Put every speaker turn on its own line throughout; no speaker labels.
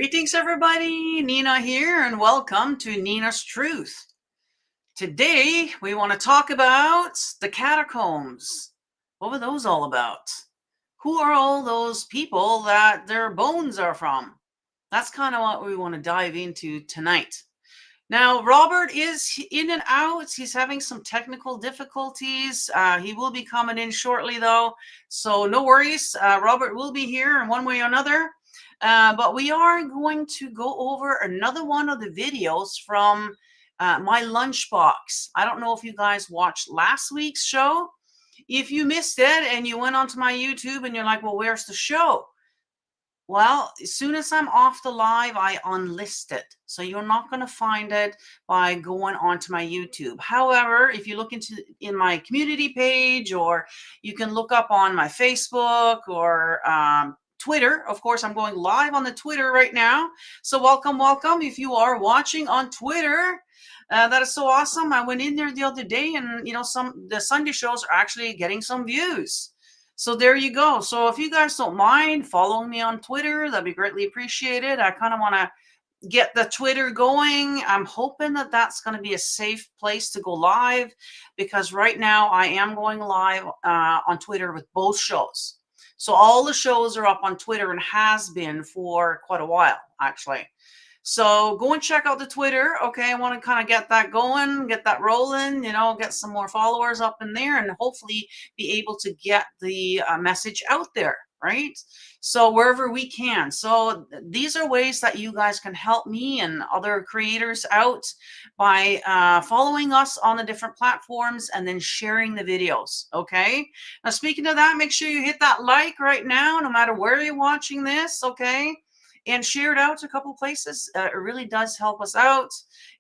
Greetings, everybody. Nina here, and welcome to Nina's Truth. Today, we want to talk about the catacombs. What were those all about? Who are all those people that their bones are from? That's kind of what we want to dive into tonight. Now, Robert is in and out. He's having some technical difficulties. He will be coming in shortly, though, so no worries. Robert will be here in one way or another. But we are going to go over another one of the videos from my lunchbox. I don't know if you guys watched last week's show. If you missed it and you went onto my YouTube and you're like, well, where's the show? Well, as soon as I'm off the live, I unlist it. So you're not going to find it by going onto my YouTube. However, if you look in my community page, or you can look up on my Facebook or Twitter. Of course, I'm going live on the Twitter right now. So welcome, welcome. If you are watching on Twitter, that is so awesome. I went in there the other day, and the Sunday shows are actually getting some views. So there you go. So if you guys don't mind following me on Twitter, that'd be greatly appreciated. I kind of want to get the Twitter going. I'm hoping that that's going to be a safe place to go live, because right now I am going live on Twitter with both shows. So all the shows are up on Twitter and has been for quite a while, actually. So go and check out the Twitter. Okay, I want to kind of get that going, get that rolling, get some more followers up in there, and hopefully be able to get the message out there, right? So wherever we can. So these are ways that you guys can help me and other creators out by following us on the different platforms and then sharing the videos, okay? Now, speaking of that, make sure you hit that like right now, no matter where you're watching this, okay? And share it out to a couple places. It really does help us out.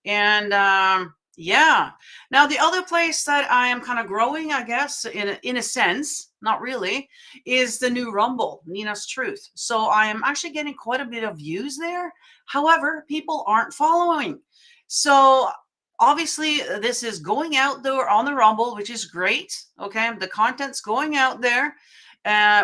And yeah. Now, the other place that I am kind of growing, I guess, in a sense, not really, is the new Rumble, Nina's Truth. So I am actually getting quite a bit of views there. However, people aren't following. So obviously, this is going out there on the Rumble, which is great. Okay, the content's going out there,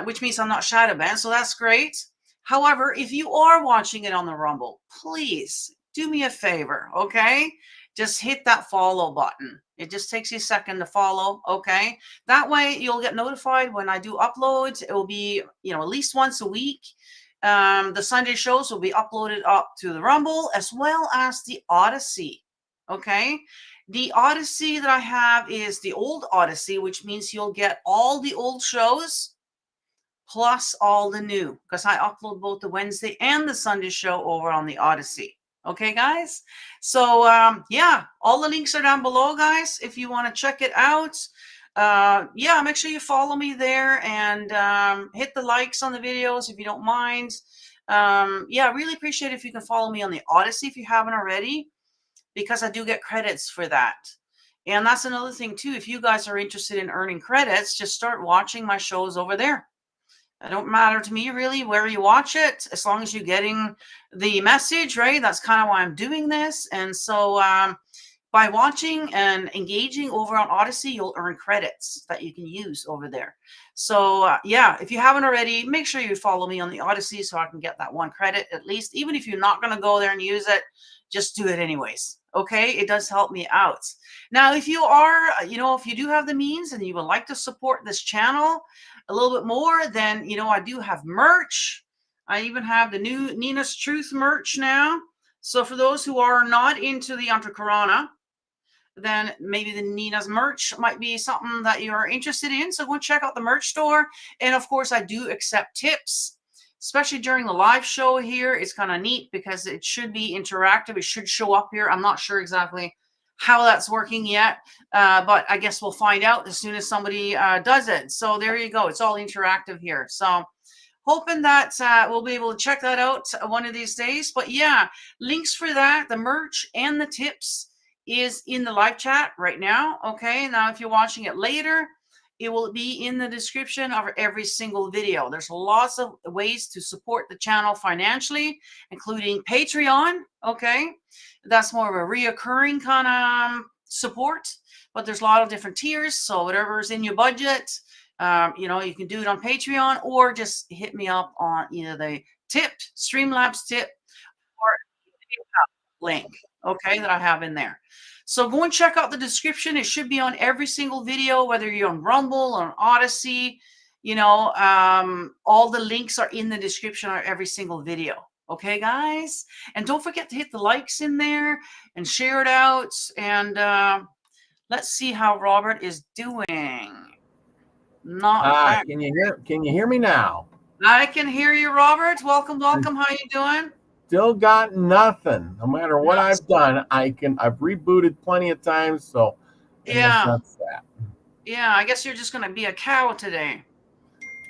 which means I'm not shadow banned. So that's great. However, if you are watching it on the Rumble, please do me a favor, okay? Just hit that follow button. It just takes you a second to follow, okay? That way you'll get notified when I do uploads. It will be, at least once a week. The Sunday shows will be uploaded up to the Rumble, as well as the Odyssey, okay? The Odyssey that I have is the old Odyssey, which means you'll get all the old shows plus all the new, because I upload both the Wednesday and the Sunday show over on the Odyssey. Okay, guys? So, yeah, all the links are down below, guys, if you want to check it out. Yeah, make sure you follow me there, and hit the likes on the videos if you don't mind. Yeah, I really appreciate it if you can follow me on the Odyssey if you haven't already, because I do get credits for that. And that's another thing, too. If you guys are interested in earning credits, just start watching my shows over there. It don't matter to me really where you watch it, as long as you're getting the message, right? That's kind of why I'm doing this. And so by watching and engaging over on Odyssey, you'll earn credits that you can use over there. So yeah, if you haven't already, make sure you follow me on the Odyssey so I can get that one credit at least. Even if you're not going to go there and use it, just do it anyways. Okay, it does help me out. Now, if you are, if you do have the means and you would like to support this channel a little bit more, then, I do have merch. I even have the new Nina's Truth merch now. So for those who are not into the Entre Corona, then maybe the Nina's merch might be something that you're interested in. So go and check out the merch store. And of course, I do accept tips, especially during the live show here. It's kind of neat because it should be interactive. It should show up here. I'm not sure exactly how that's working yet, but I guess we'll find out as soon as somebody does it. So there you go. It's all interactive here. So hoping that we'll be able to check that out one of these days. But yeah, links for that, the merch and the tips, is in the live chat right now. Okay, now if you're watching it later, it will be in the description of every single video. There's lots of ways to support the channel financially, including Patreon. Okay, that's more of a reoccurring kind of support, but there's a lot of different tiers. So whatever's in your budget, you can do it on Patreon, or just hit me up on either the tip, Streamlabs tip, link, okay, that I have in there. So go and check out the description. It should be on every single video, whether you're on Rumble or on Odyssey. All the links are in the description of every single video. Okay, guys? And don't forget to hit the likes in there and share it out. And let's see how Robert is doing. Not
Can you hear me now?
I can hear you, Robert. Welcome. How you doing?
Still got nothing. No matter what I've done, I've rebooted plenty of times, so that's that.
Yeah, I guess you're just gonna be a cow today.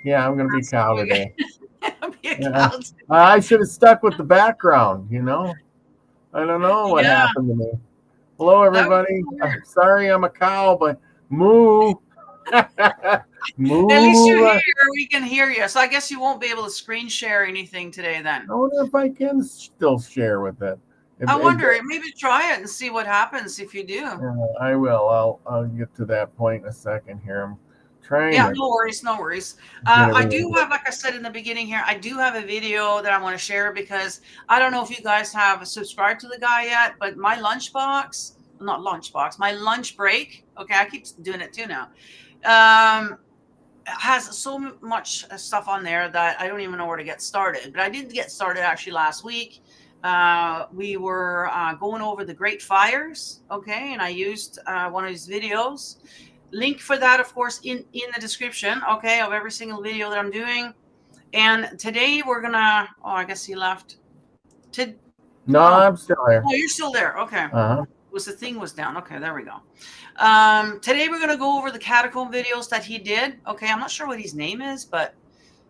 Yeah, I'm gonna be cow today.
Be a cow today.
I should have stuck with the background, I don't know what happened to me. Hello, everybody. I'm sorry I'm a cow, but moo. Moo.
At least you're here. We can hear you. So I guess you won't be able to screen share anything today then.
I wonder if I can still share with it.
I wonder. Maybe try it and see what happens if you do.
I will. I'll get to that point in a second here. I'm trying.
Yeah, no worries. I do have, like I said in the beginning here, I do have a video that I want to share because I don't know if you guys have subscribed to the guy yet, but my lunchbox, not lunchbox, my lunch break. Okay, I keep doing it too now. Has so much stuff on there that I don't even know where to get started. But I did get started actually last week. We were going over the Great Fires, okay, and I used one of his videos. Link for that, of course, in the description, okay, of every single video that I'm doing. And today we're gonna. Oh, I guess he left.
I'm still there.
Oh, you're still there. Okay. The thing was down. Okay, there we go. Today we're going to go over the catacomb videos that he did. Okay, I'm not sure what his name is, but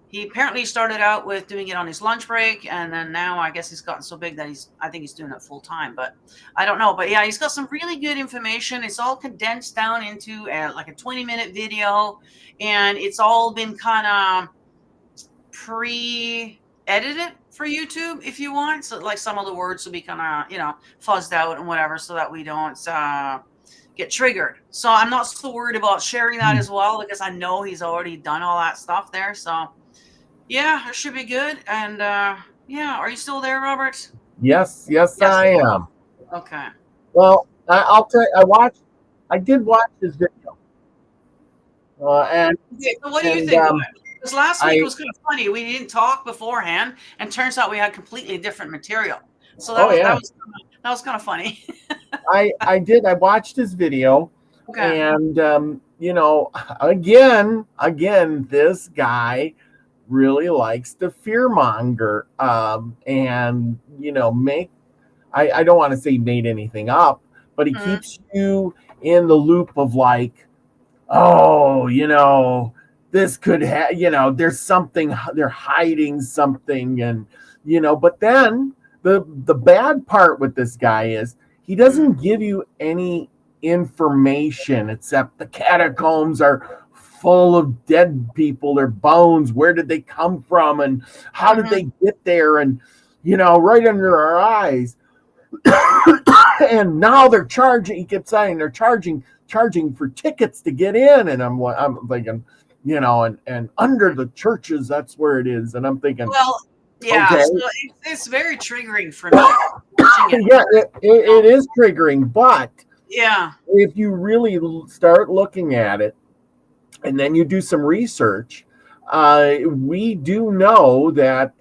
he apparently started out with doing it on his lunch break, and then now I guess he's gotten so big that I think he's doing it full time, but I don't know. But yeah, he's got some really good information. It's all condensed down into like a 20-minute video, and it's all been kind of pre-edited for YouTube if you want. So like some of the words will be kind of, fuzzed out and whatever so that we don't get triggered. So I'm not so worried about sharing that as well because I know he's already done all that stuff there. So yeah, it should be good. And yeah, are you still there, Robert?
Yes, I am.
Okay.
Well, I'll tell you, I did watch his video. And
okay, so what do you think of it? Because last week was kind of funny. We didn't talk beforehand, and turns out we had completely different material. So that was kind of funny.
I did. I watched his video,
okay.
And again, this guy really likes to fearmonger, and make. I don't want to say he made anything up, but he keeps you in the loop of like, oh, this could have, there's something, they're hiding something. And, but then the bad part with this guy is he doesn't give you any information except the catacombs are full of dead people, their bones. Where did they come from? And how did they get there? And, right under our eyes. And now they're charging, he kept saying they're charging for tickets to get in. And I'm thinking, and under the churches, that's where it is. And I'm thinking,
well, yeah, okay. So it's very triggering for me.
Yeah, it is triggering, but
yeah,
if you really start looking at it, and then you do some research, we do know that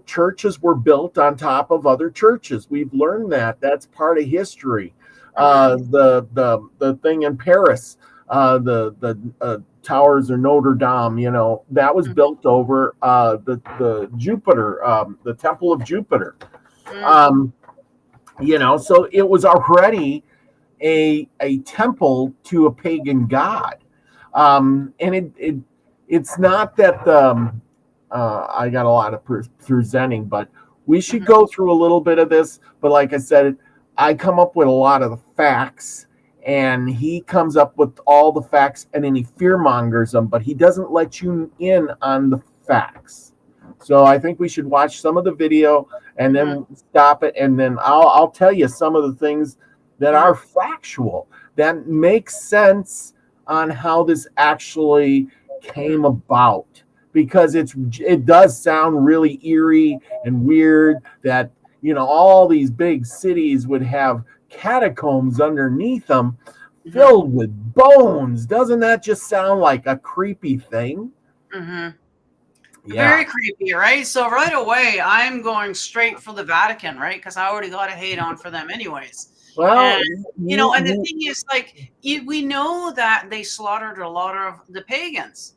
churches were built on top of other churches. We've learned that. That's part of history. The thing in Paris, the towers of Notre Dame, that was built over the Jupiter, the Temple of Jupiter. So it was already a temple to a pagan god. And it's not that I got a lot of presenting, but we should go through a little bit of this. But like I said, I come up with a lot of the facts, and he comes up with all the facts, and then he fearmongers them, but he doesn't let you in on the facts. So I think we should watch some of the video and then stop it, and then I'll tell you some of the things that are factual, that make sense on how this actually came about. Because it does sound really eerie and weird that, all these big cities would have catacombs underneath them
Mm-hmm.
filled with bones. Doesn't that just sound like a creepy thing?
Mm-hmm.
Yeah.
Very creepy, right? So right away, I'm going straight for the Vatican, right? Because I already got a hate on for them, anyways.
Well,
And and the
you
thing is, like, we know that they slaughtered a lot of the pagans.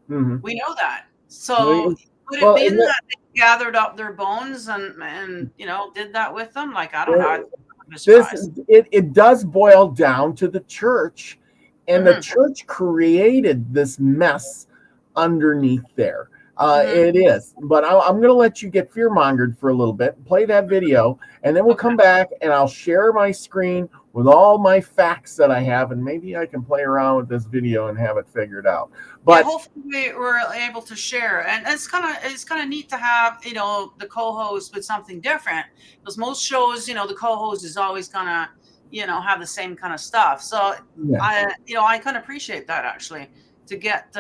mhm.
We know that. So could it
Well,
been that they gathered up their bones and did that with them? Like, I don't know. I'd be
this
surprised.
it does boil down to the church, and the
Mm-hmm.
church created this mess underneath there.
Mm-hmm.
It is, but I'm going to let you get fear mongered for a little bit, play that video, and then we'll
Okay.
come back and I'll share my screen with all my facts that I have, and maybe I can play around with this video and have it figured out.
Yeah,
But
hopefully we're able to share, and it's kind of neat to have the co-host with something different, because most shows the co-host is always gonna have the same kind of stuff. So
yeah,
I kind of appreciate that, actually, to get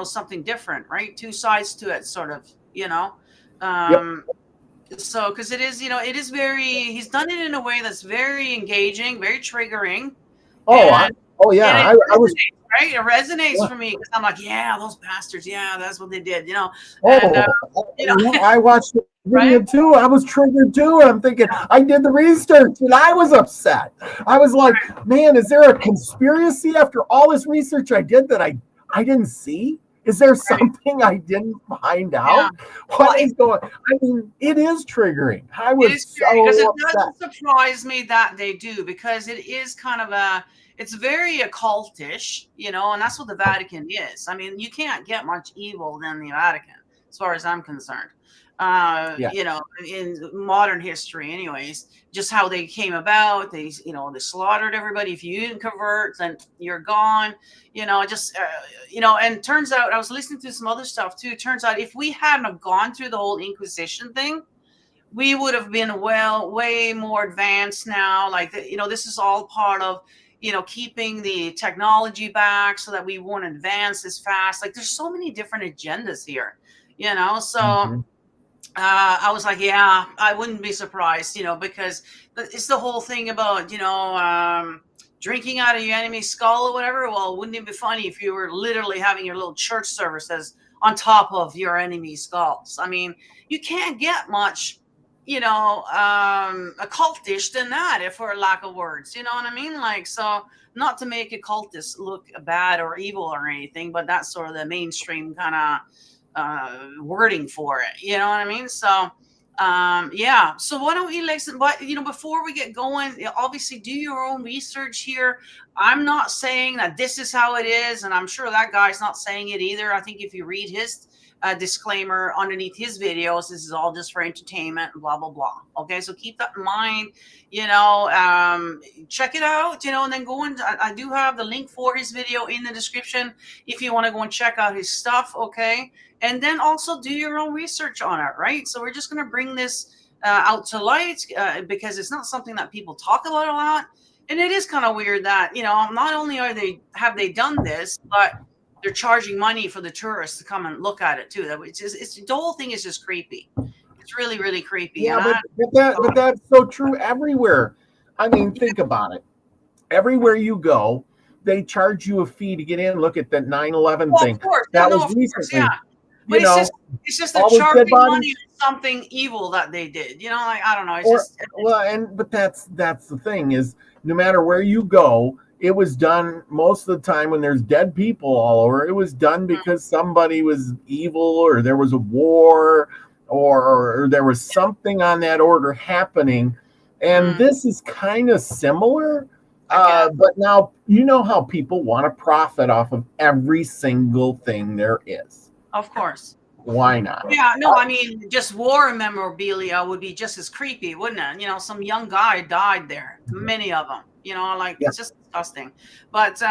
something different, right? Two sides to it, sort of.
yep.
Um, so because it is very, he's done it in a way that's very engaging, very triggering,
Oh,
and
oh yeah,
it
I was.
resonates, right? It resonates for me because I'm like, yeah, those bastards, yeah, that's what they did, and
Oh,
you know,
yeah, I watched the
right?
video too. I was triggered too. I'm thinking, I did the research and I was upset. I was like, man, is there a conspiracy after all this research I did that I didn't see? Is there
Right.
something I didn't find
Yeah.
out?
Well,
What is going? I mean, it is triggering. I
it
was
is scary because
so
it
upset.
doesn't surprise me that they do, because it is kind of it's very occultish, and that's what the Vatican is. I mean, you can't get much evil than the Vatican, as far as I'm concerned.
Yeah.
In modern history, anyways, just how they came about. They slaughtered everybody. If you didn't convert, then you're gone. Just and turns out, I was listening to some other stuff too. Turns out, if we hadn't have gone through the whole Inquisition thing, we would have been way more advanced now. Like, this is all part of keeping the technology back so that we won't advance as fast. Like, there's so many different agendas here, so
Mhm.
I was like, yeah, I wouldn't be surprised, because it's the whole thing about drinking out of your enemy's skull or whatever. Well, wouldn't it be funny if you were literally having your little church services on top of your enemy's skulls? I mean, you can't get much occultish than that, if for lack of words, you know what I mean? Like, so, not to make occultists look bad or evil or anything, but that's sort of the mainstream kind of wording for it, you know what I mean? So yeah, so why don't we listen, but before we get going, obviously do your own research here. I'm not saying that this is how it is, and I'm sure that guy's not saying it either. I think if you read his disclaimer underneath his videos, this is all just for entertainment, blah blah blah. Okay, so keep that in mind. Check it out, and then go and I do have the link for his video in the description if you want to go and check out his stuff. Okay, and then also do your own research on it, right? So we're just going to bring this out to light, because it's not something that people talk about a lot, and it is kind of weird that not only have they done this, but they're charging money for the tourists to come and look at it too. That it's the whole thing is just creepy. It's really really creepy,
Yeah,
and
but that's so true everywhere. I mean, think about it. Everywhere you go, they charge you a fee to get in. Look at that 9/11
well, of
thing.
course, yeah,
That
no,
was
of course, yeah.
recently.
But
You know,
it's just they're
all those dead
charging money
bodies.
on something evil that they did. Like, I don't know. It's
Or
just
well, and but that's the thing is, no matter where you go, it was done most of the time when there's dead people all over. It was done because somebody was evil, or there was a war, or there was something on that order happening. And this is kind of similar.
I guess.
But now you know how people want to profit off of every single thing there is.
Of course.
Why not?
Yeah, no, I mean, just war memorabilia would be just as creepy, wouldn't it? Some young guy died there, many of them. Like,
Yeah.
it's just disgusting. But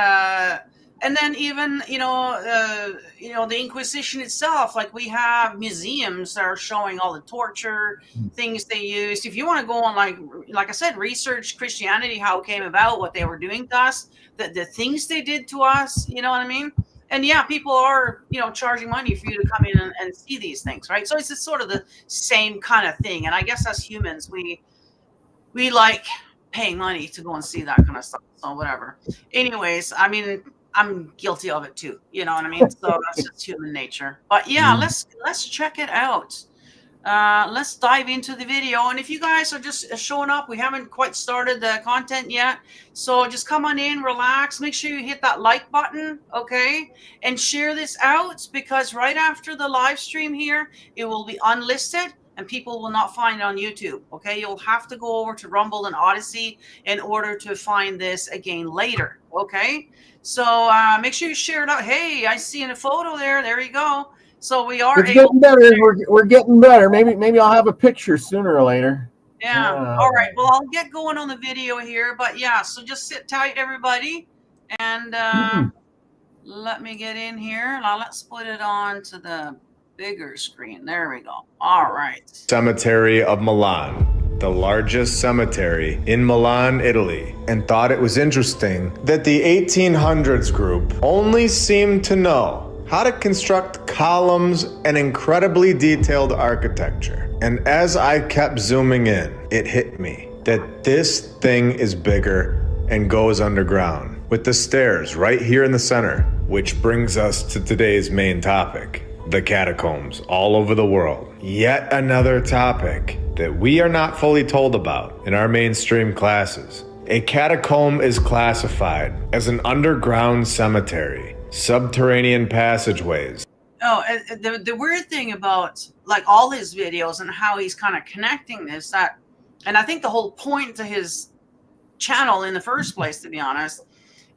and then even the Inquisition itself, like, we have museums that are showing all the torture things they used. If you want to go on, like I said, research Christianity, how it came about, what they were doing to us, the things they did to us. You know what I mean? And yeah, people are, charging money for you to come in and see these things, right? So it's just sort of the same kind of thing. And I guess as humans, we like paying money to go and see that kind of stuff. So whatever. Anyways, I mean, I'm guilty of it too. You know what I mean? So that's just human nature. But yeah, let's check it out. Let's dive into the video. And if you guys are just showing up, we haven't quite started the content yet. So just come on in, relax, make sure you hit that like button, okay? And share this out, because right after the live stream here, it will be unlisted and people will not find it on YouTube, okay? You'll have to go over to Rumble and Odyssey in order to find this again later, okay? So make sure you share it out. Hey, I see in a photo there. There you go. So we are
It's getting better. We're getting better. Maybe I'll have a picture sooner or later.
Yeah. All right. Well, I'll get going on the video here, but yeah. So just sit tight, everybody, and let me get in here. Now let's put it on to the bigger screen. There we go. All right.
Cemetery of Milan, the largest cemetery in Milan, Italy, and thought it was interesting that the 1800s group only seemed to know how to construct columns and incredibly detailed architecture. And as I kept zooming in, it hit me that this thing is bigger and goes underground, with the stairs right here in the center, which brings us to today's main topic, the catacombs all over the world. Yet another topic that we are not fully told about in our mainstream classes. A catacomb is classified as an underground cemetery, subterranean passageways.
Oh, the weird thing about like all his videos and how he's kind of connecting this, and I think the whole point to his channel in the first place, to be honest,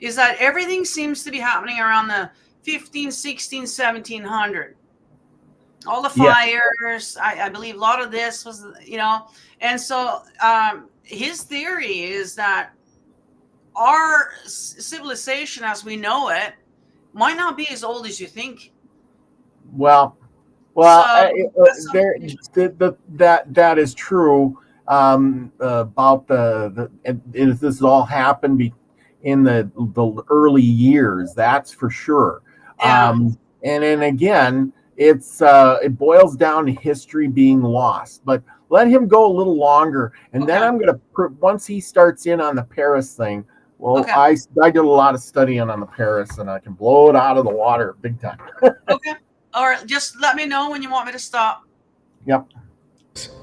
is that everything seems to be happening around the 15, 16, 1700. All the fires, I believe a lot of this was, and so his theory is that our civilization as we know it might not be as old as you think.
Well, that is true. About this all happened in the early years, that's for sure.
Yeah.
And then again, it boils down to history being lost. But let him go a little longer, and then I'm gonna once he starts in on the Paris thing. Well, I did a lot of studying on the Paris, and I can blow it out of the water big time.
Okay. All right. Just let me know when you want me to stop.
Yep.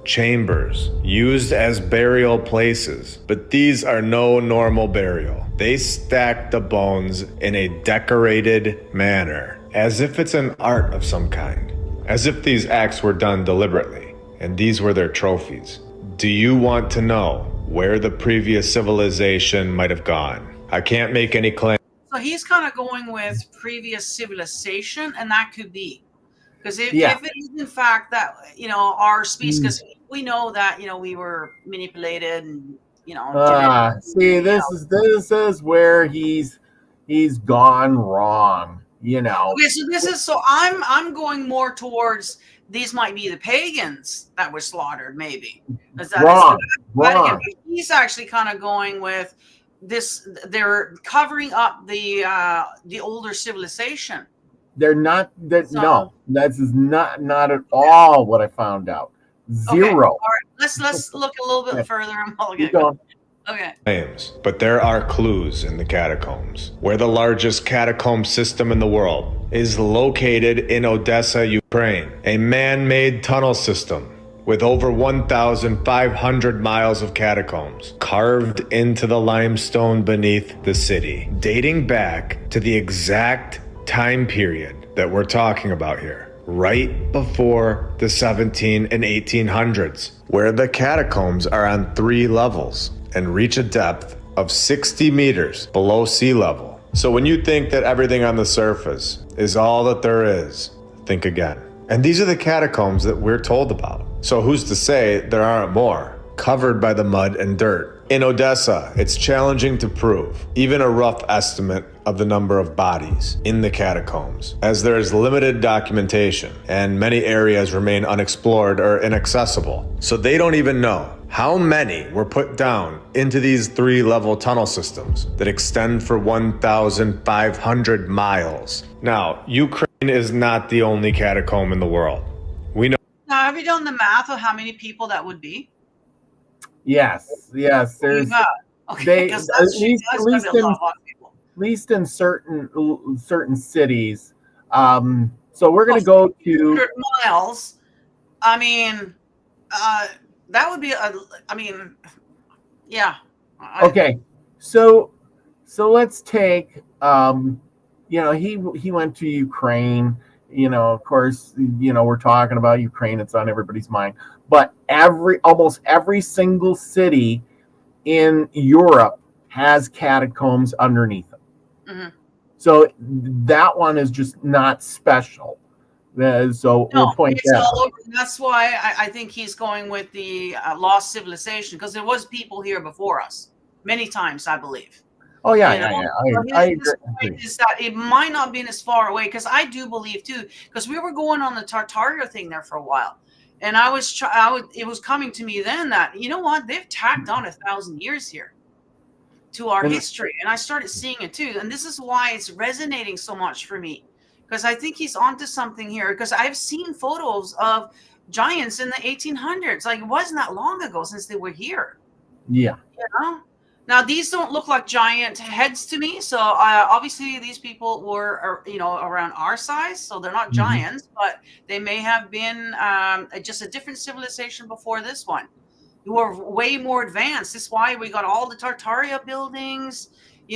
Chambers used as burial places, but these are no normal burial. They stack the bones in a decorated manner, as if it's an art of some kind, as if these acts were done deliberately, and these were their trophies. Do you want to know where the previous civilization might have gone? I can't make any claim.
So he's kind of going with previous civilization, and that could be. Because if it is in fact that, our species, because we know that, we were manipulated and,
see, this is where he's gone wrong,
Okay, so I'm going more towards these might be the pagans that were slaughtered, maybe.
Wrong.
He's actually kind of going with this. They're covering up the older civilization.
They're not. No, that is not at all what I found out. Zero.
Okay. All right, let's look a little bit further. Okay.
Claims, but there are clues in the catacombs, where the largest catacomb system in the world is located in Odessa, Ukraine, a man-made tunnel system with over 1,500 miles of catacombs carved into the limestone beneath the city, dating back to the exact time period that we're talking about here, right before the 17 and 1800s, where the catacombs are on 3 levels and reach a depth of 60 meters below sea level. So when you think that everything on the surface is all that there is, think again. And these are the catacombs that we're told about. So who's to say there aren't more, covered by the mud and dirt? In Odessa, it's challenging to prove even a rough estimate of the number of bodies in the catacombs, as there is limited documentation and many areas remain unexplored or inaccessible. So they don't even know How many were put down into these 3-level tunnel systems that extend for 1,500 miles? Now, Ukraine is not the only catacomb in the world. We know.
Now, have you done the math of how many people that would be?
Yes. There's
okay, because that's
at least
a lot of people.
At least in certain cities. So we're going to go to
100 miles. I mean, that would be yeah.
Okay, so let's take he went to Ukraine. Of course, we're talking about Ukraine. It's on everybody's mind. But almost every single city in Europe has catacombs underneath them.
Mm-hmm.
So that one is just not special. We'll point that out.
That's why I think he's going with the lost civilization, because there was people here before us many times, I believe.
Oh yeah, I agree.
Is that it might not be as far away, because I do believe too, because we were going on the Tartaria thing there for a while, and it was coming to me then that they've tacked on 1,000 years here to our history, and I started seeing it too, and this is why it's resonating so much for me, because I think he's onto something here, because I've seen photos of giants in the 1800s. Like, it wasn't that long ago since they were here.
Yeah.
Now, these don't look like giant heads to me. So obviously these people were, around our size. So they're not giants, but they may have been just a different civilization before this one. Who were way more advanced. This is why we got all the Tartaria buildings,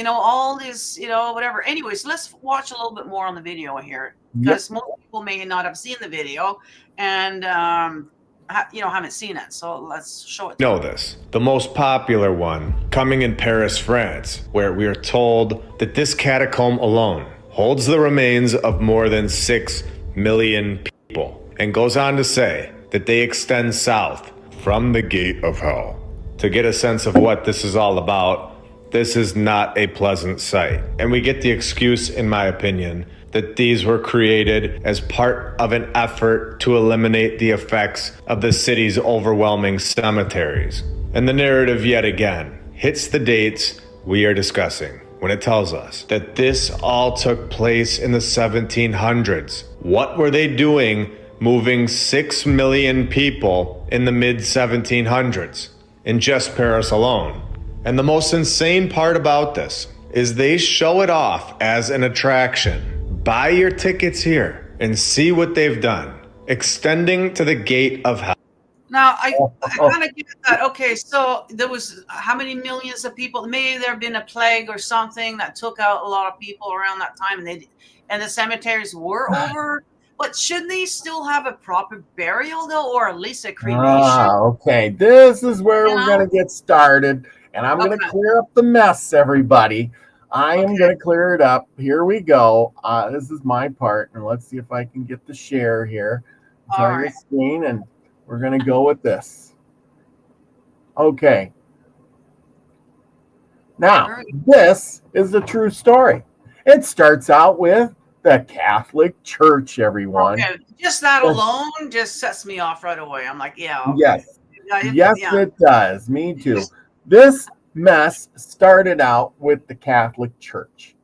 all this, whatever. Anyways, let's watch a little bit more on the video here, because most people may not have seen the video and, haven't seen it. So let's show it.
Know this. The most popular one coming in Paris, France, where we are told that this catacomb alone holds the remains of more than 6 million people, and goes on to say that they extend south from the gate of hell. To get a sense of what this is all about, this is not a pleasant sight. And we get the excuse, in my opinion, that these were created as part of an effort to eliminate the effects of the city's overwhelming cemeteries. And the narrative yet again hits the dates we are discussing when it tells us that this all took place in the 1700s. What were they doing moving 6 million people in the mid-1700s in just Paris alone? And the most insane part about this is they show it off as an attraction. Buy your tickets here and see what they've done, extending to the gate of hell.
Now, I kind of get that. Okay, so there was how many millions of people? Maybe there have been a plague or something that took out a lot of people around that time, and the cemeteries were over. But shouldn't they still have a proper burial, though, or at least a cremation?
Okay, this is where we're going to get started, and I'm going to clear up the mess, everybody. I am going to clear it up. Here we go. This is my part, and let's see if I can get the share here. Entire screen, and we're going to go with this. Okay. Now, this is the true story. It starts out with the Catholic Church, everyone.
Okay. Just that alone just sets me off right away. I'm like, yeah. Okay.
Yes. Yes, it does. Me too. This mess started out with the Catholic Church.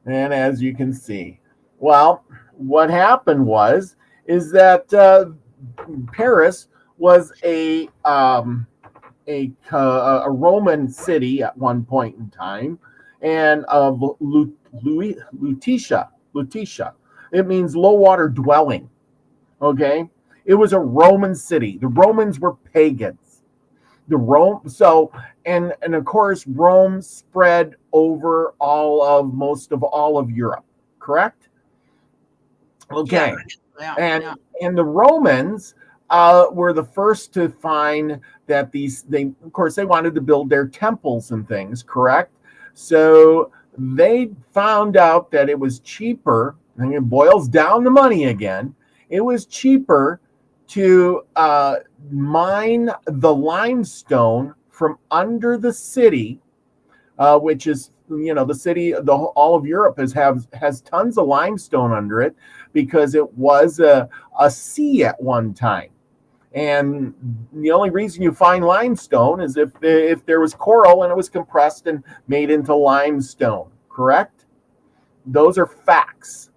And as you can see, well, what happened is that Paris was a Roman city at one point in time, and Lutetia. It means low water dwelling. Okay, it was a Roman city. The Romans were pagans. And of course Rome spread over most of all of Europe. Correct? Okay. And the Romans were the first to find that they wanted to build their temples and things, correct? So they found out that it was cheaper, and it boils down to money again. It was cheaper to mine the limestone from under the city, which is, the city, all of Europe has tons of limestone under it, because it was a sea at one time. And the only reason you find limestone is if there was coral and it was compressed and made into limestone, correct? Those are facts.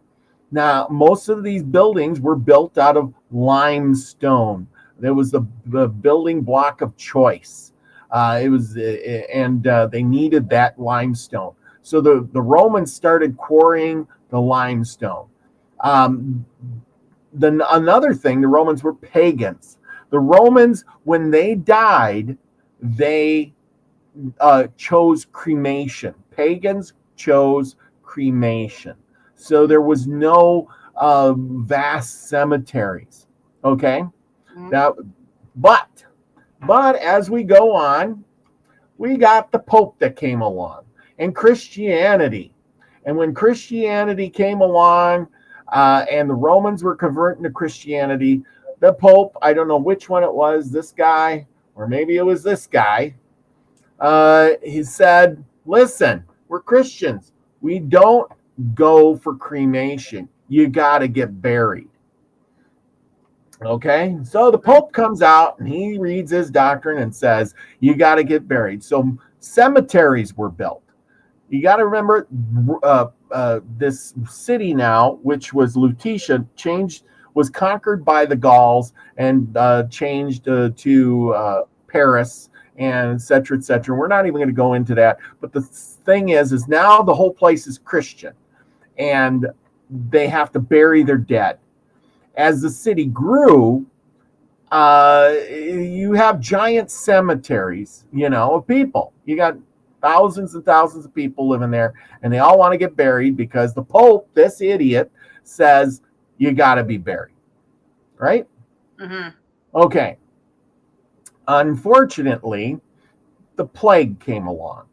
Now, most of these buildings were built out of limestone. It was the building block of choice. They needed that limestone. So the Romans started quarrying the limestone. Another thing, the Romans were pagans. The Romans, when they died, they chose cremation. Pagans chose cremation. So there was no vast cemeteries. Okay?
Mm-hmm.
Now, but as we go on, we got the Pope that came along and Christianity. And when Christianity came along and the Romans were converting to Christianity, the Pope, I don't know which one it was, this guy, or maybe it was this guy, he said, listen, we're Christians. We don't go for cremation. You got to get buried. Okay, so the Pope comes out and he reads his doctrine and says, you got to get buried. So cemeteries were built. You got to remember this city now, which was Lutetia, was conquered by the Gauls and changed to Paris and et cetera, et cetera. We're not even going to go into that. But the thing is now the whole place is Christian and they have to bury their dead. As the city grew, you have giant cemeteries, of people. You got thousands and thousands of people living there, and they all want to get buried because the Pope, this idiot, says you got to be buried, right?
Mm-hmm.
Okay. Unfortunately, the plague came along,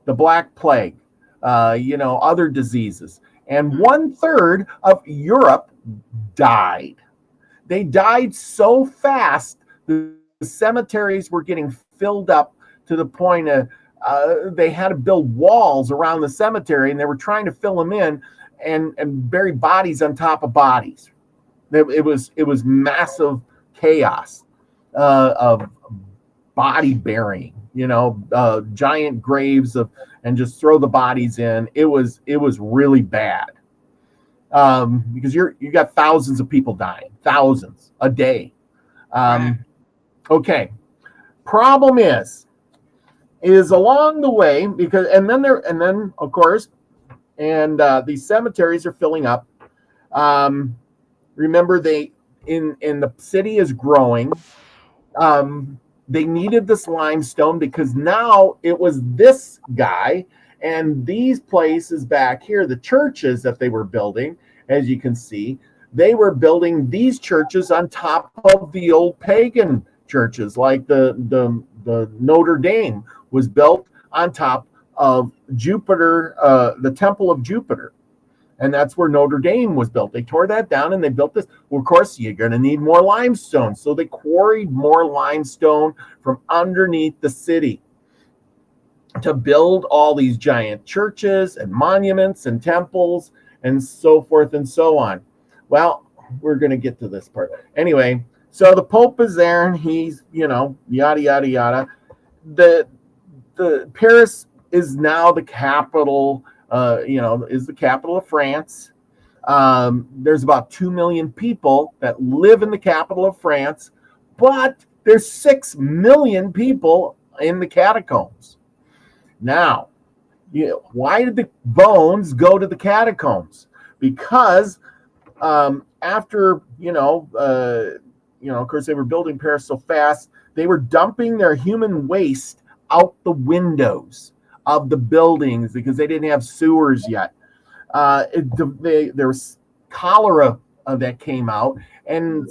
the Black Plague, other diseases, and 1/3 of Europe died. They died so fast, the cemeteries were getting filled up to the point of they had to build walls around the cemetery, and they were trying to fill them in and bury bodies on top of bodies. It was massive chaos of body burying, giant graves and just throw the bodies in. It was really bad. Because you got thousands of people dying, thousands a day. Okay. Problem is along the way, because and then of course, and these cemeteries are filling up. Remember, in the city is growing. They needed this limestone because now it was this guy and these places back here, the churches that they were building, as you can see, they were building these churches on top of the old pagan churches, like the Notre Dame was built on top of Jupiter, the Temple of Jupiter. And that's where Notre Dame was built. They tore that down and they built this. Well, of course, you're going to need more limestone. So they quarried more limestone from underneath the city to build all these giant churches and monuments and temples and so forth and so on. Well, we're going to get to this part. Anyway, so the Pope is there and he's, yada, yada, yada. The Paris is now the capital, is the capital of France. There's about 2 million people that live in the capital of France, but there's 6 million people in the catacombs. Now, why did the bones go to the catacombs? Because after, of course, they were building Paris so fast, they were dumping their human waste out the windows of the buildings because they didn't have sewers yet. There was cholera that came out, and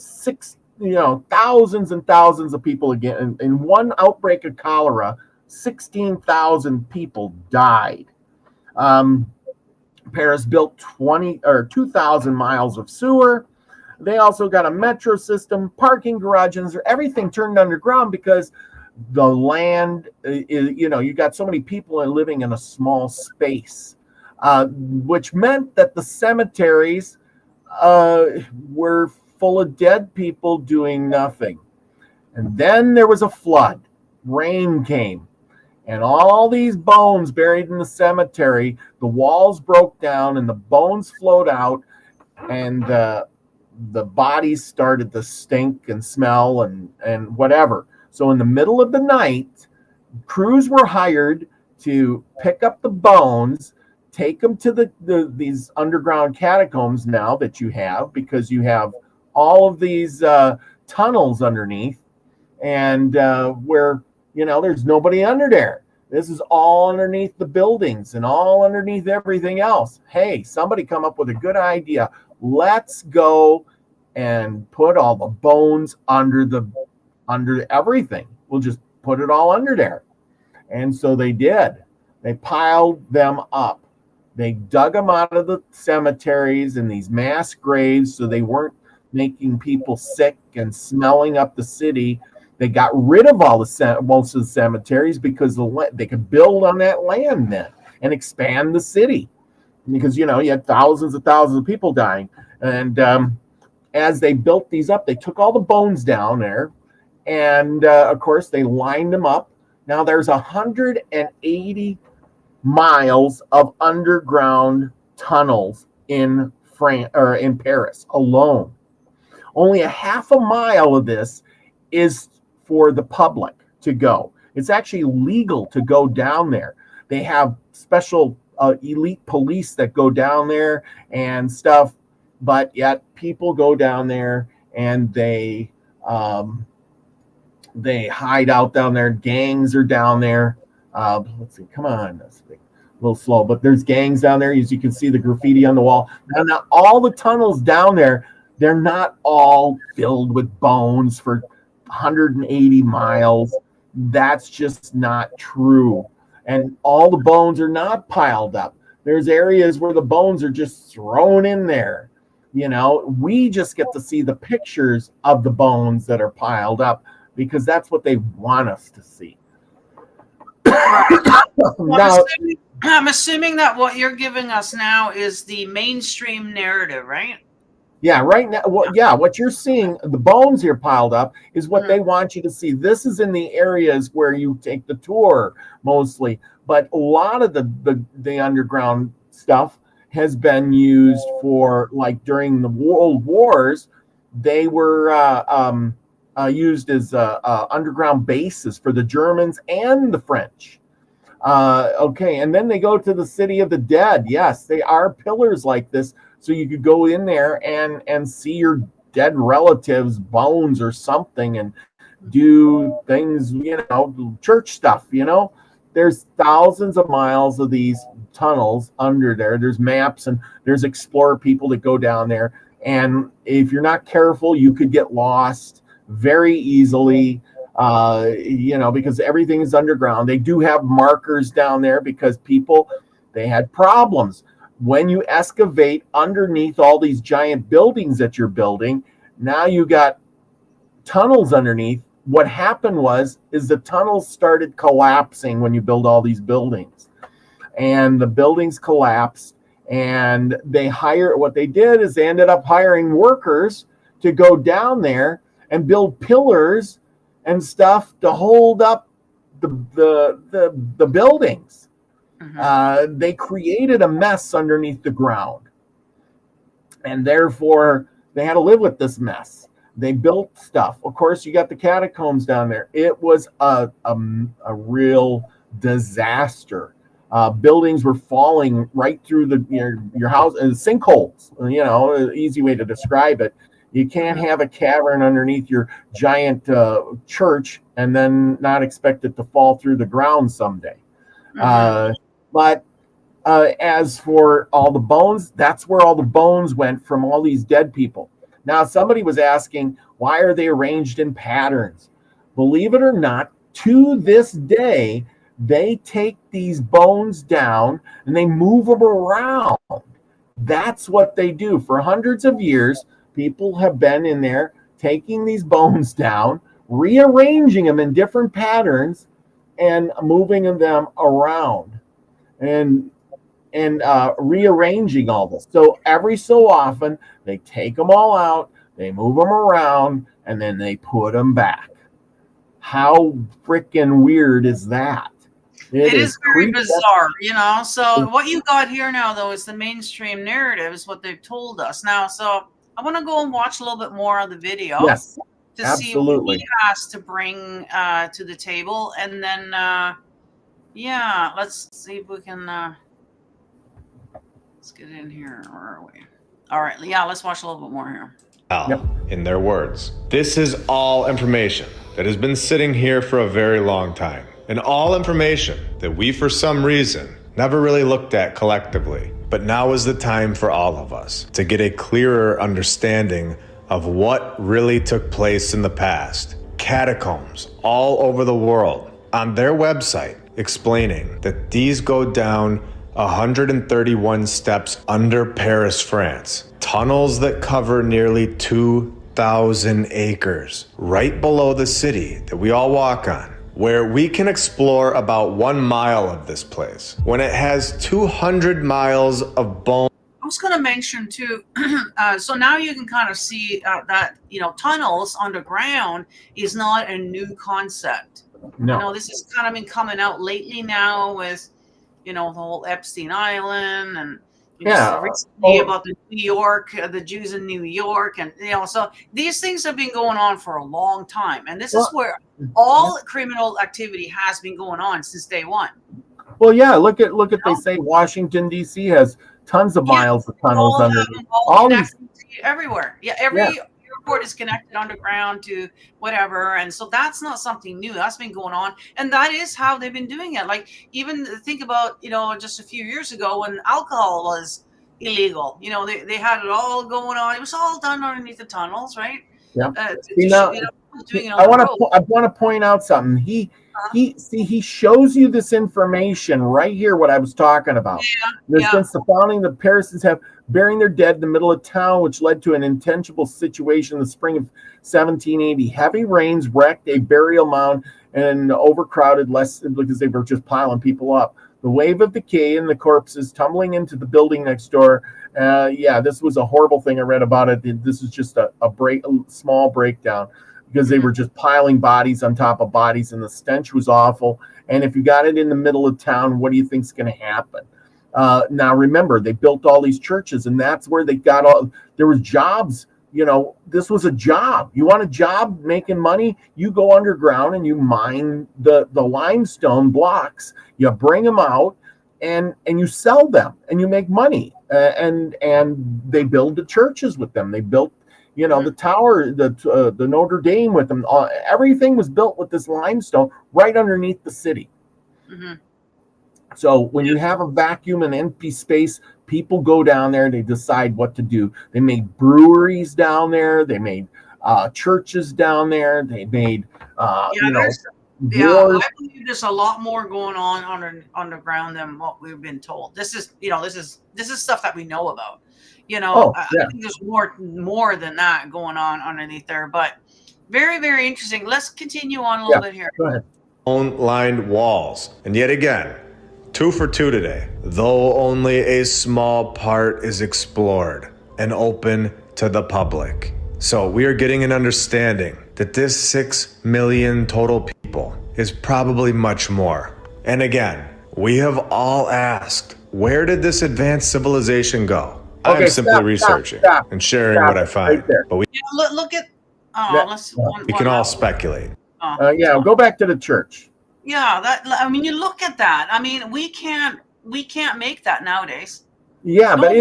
thousands and thousands of people again. In one outbreak of cholera, 16,000 people died. Paris built 2,000 miles of sewer. They also got a metro system, parking garages, everything turned underground because the land is, you got so many people living in a small space, which meant that the cemeteries were full of dead people doing nothing. And then there was a flood. Rain came. And all these bones buried in the cemetery, the walls broke down and the bones flowed out, and the bodies started to stink and smell and whatever. So in the middle of the night, crews were hired to pick up the bones, take them to these underground catacombs now that you have, because you have all of these tunnels underneath, and where, you know, there's nobody under there. This is all underneath the buildings and all underneath everything else. Hey, somebody come up with a good idea. Let's go and put all the bones under everything. We'll just put it all under there. And so they did. They piled them up. They dug them out of the cemeteries in these mass graves so they weren't making people sick and smelling up the city. They got rid of most of the cemeteries because they could build on that land then and expand the city, because, you know, you had thousands of people dying. And as they built these up, they took all the bones down there, and of course they lined them up. Now there's 180 miles of underground tunnels in Paris alone. Only a half a mile of this is for the public to go. It's actually legal to go down there. They have special elite police that go down there and stuff, but yet people go down there and they hide out down there. Gangs are down there. Let's see, come on, that's a little slow, but there's gangs down there. As you can see, the graffiti on the wall. Now all the tunnels down there, they're not all filled with bones for 180 miles. That's just not true. And all the bones are not piled up. There's areas where the bones are just thrown in there. You know, we just get to see the pictures of the bones that are piled up because that's what they want us to see.
Now, I'm assuming that what you're giving us now is the mainstream narrative, right?
Yeah, right now, what you're seeing, the bones here piled up, is what they want you to see. This is in the areas where you take the tour mostly, but a lot of the underground stuff has been used for, like, during the World Wars, they were used as underground bases for the Germans and the French. Okay, and then they go to the City of the Dead. Yes, they are pillars like this, so you could go in there and see your dead relatives' bones or something and do things, you know, church stuff, you know. There's thousands of miles of these tunnels under there. There's maps and there's explorer people that go down there. And if you're not careful, you could get lost very easily, you know, because everything is underground. They do have markers down there because people, they had problems. When you excavate underneath all these giant buildings that you're building, now you got tunnels underneath. What happened is the tunnels started collapsing when you build all these buildings, and the buildings collapsed, and what they did is they ended up hiring workers to go down there and build pillars and stuff to hold up the buildings. They created a mess underneath the ground, and therefore they had to live with this mess. They built stuff. Of course, you got the catacombs down there. It was a real disaster. Buildings were falling right through your house, sinkholes. You know, easy way to describe it. You can't have a cavern underneath your giant church and then not expect it to fall through the ground someday. But as for all the bones, that's where all the bones went from all these dead people. Now, somebody was asking, why are they arranged in patterns? Believe it or not, to this day, they take these bones down and they move them around. That's what they do. For hundreds of years, people have been in there taking these bones down, rearranging them in different patterns, and moving them around and rearranging all this. So every so often, they take them all out, they move them around, and then they put them back. How freaking weird is that?
It is very
creepy.
bizarre, you know. So what you got here now, though, is the mainstream narrative, is what they've told us now. So I want to go and watch a little bit more of the video.
Yes,
to
absolutely.
see what he has to bring to the table, and then yeah, let's see if we can let's get in here. Where are we? All right, yeah, let's watch a little bit more here.
In their words, this is all information that has been sitting here for a very long time, and all information that we, for some reason, never really looked at collectively. But now is the time for all of us to get a clearer understanding of what really took place in the past. Catacombs all over the world on their website explaining that these go down 131 steps under Paris, France. Tunnels that cover nearly 2,000 acres right below the city that we all walk on, where we can explore about 1 mile of this place when it has 200 miles of bone.
I was going to mention too, so now you can kind of see that, you know, tunnels underground is not a new concept.
No.
You know, this has kind of been coming out lately now with, you know, the whole Epstein Island, and recently about the New York, the Jews in New York, and you know, so these things have been going on for a long time, and this is where all criminal activity has been going on since day one.
Well, yeah, look at they say Washington D.C. has tons of miles of tunnels under
all these everywhere. Yeah, every airport is connected underground to whatever, and so that's not something new. That's been going on, and that is how they've been doing it. Like, even think about, you know, just a few years ago when alcohol was illegal. You know, they had it all going on. It was all done underneath the tunnels, right?
Yeah.
I
want to point out something. He shows you this information right here, what I was talking about. Since the founding, the Parisons have burying their dead in the middle of town, which led to an intentional situation in the spring of 1780. Heavy rains wrecked a burial mound and overcrowded, because they were just piling people up. The wave of decay and the corpses tumbling into the building next door. This was a horrible thing. I read about it. This is just a small breakdown, because they were just piling bodies on top of bodies, and the stench was awful. And if you got it in the middle of town, what do you think's going to happen? Now, remember, they built all these churches, and that's where they got there was jobs. You know, this was a job. You want a job making money? You go underground and you mine the limestone blocks. You bring them out and you sell them and you make money. And they build the churches with them. They built, you know, the tower, the Notre Dame with them. Everything was built with this limestone right underneath the city. Mm-hmm. So when you have a vacuum and empty space, people go down there, they decide what to do. They made breweries down there. They made churches down there. They made,
I believe there's a lot more going on underground than what we've been told. This is stuff that we know about. You know, I think there's more than that going on underneath there. But very, very interesting. Let's continue on a little bit here.
Go ahead.
Lined walls, and yet again, 2 for 2 today, though only a small part is explored and open to the public. So we are getting an understanding that this 6 million total people is probably much more. And again, we have all asked, where did this advanced civilization go? I'm simply researching and sharing what I find.
Right,
but we
look at
we can all speculate.
Go back to the church.
Yeah, you look at that. I mean, we can't make that nowadays.
Yeah, but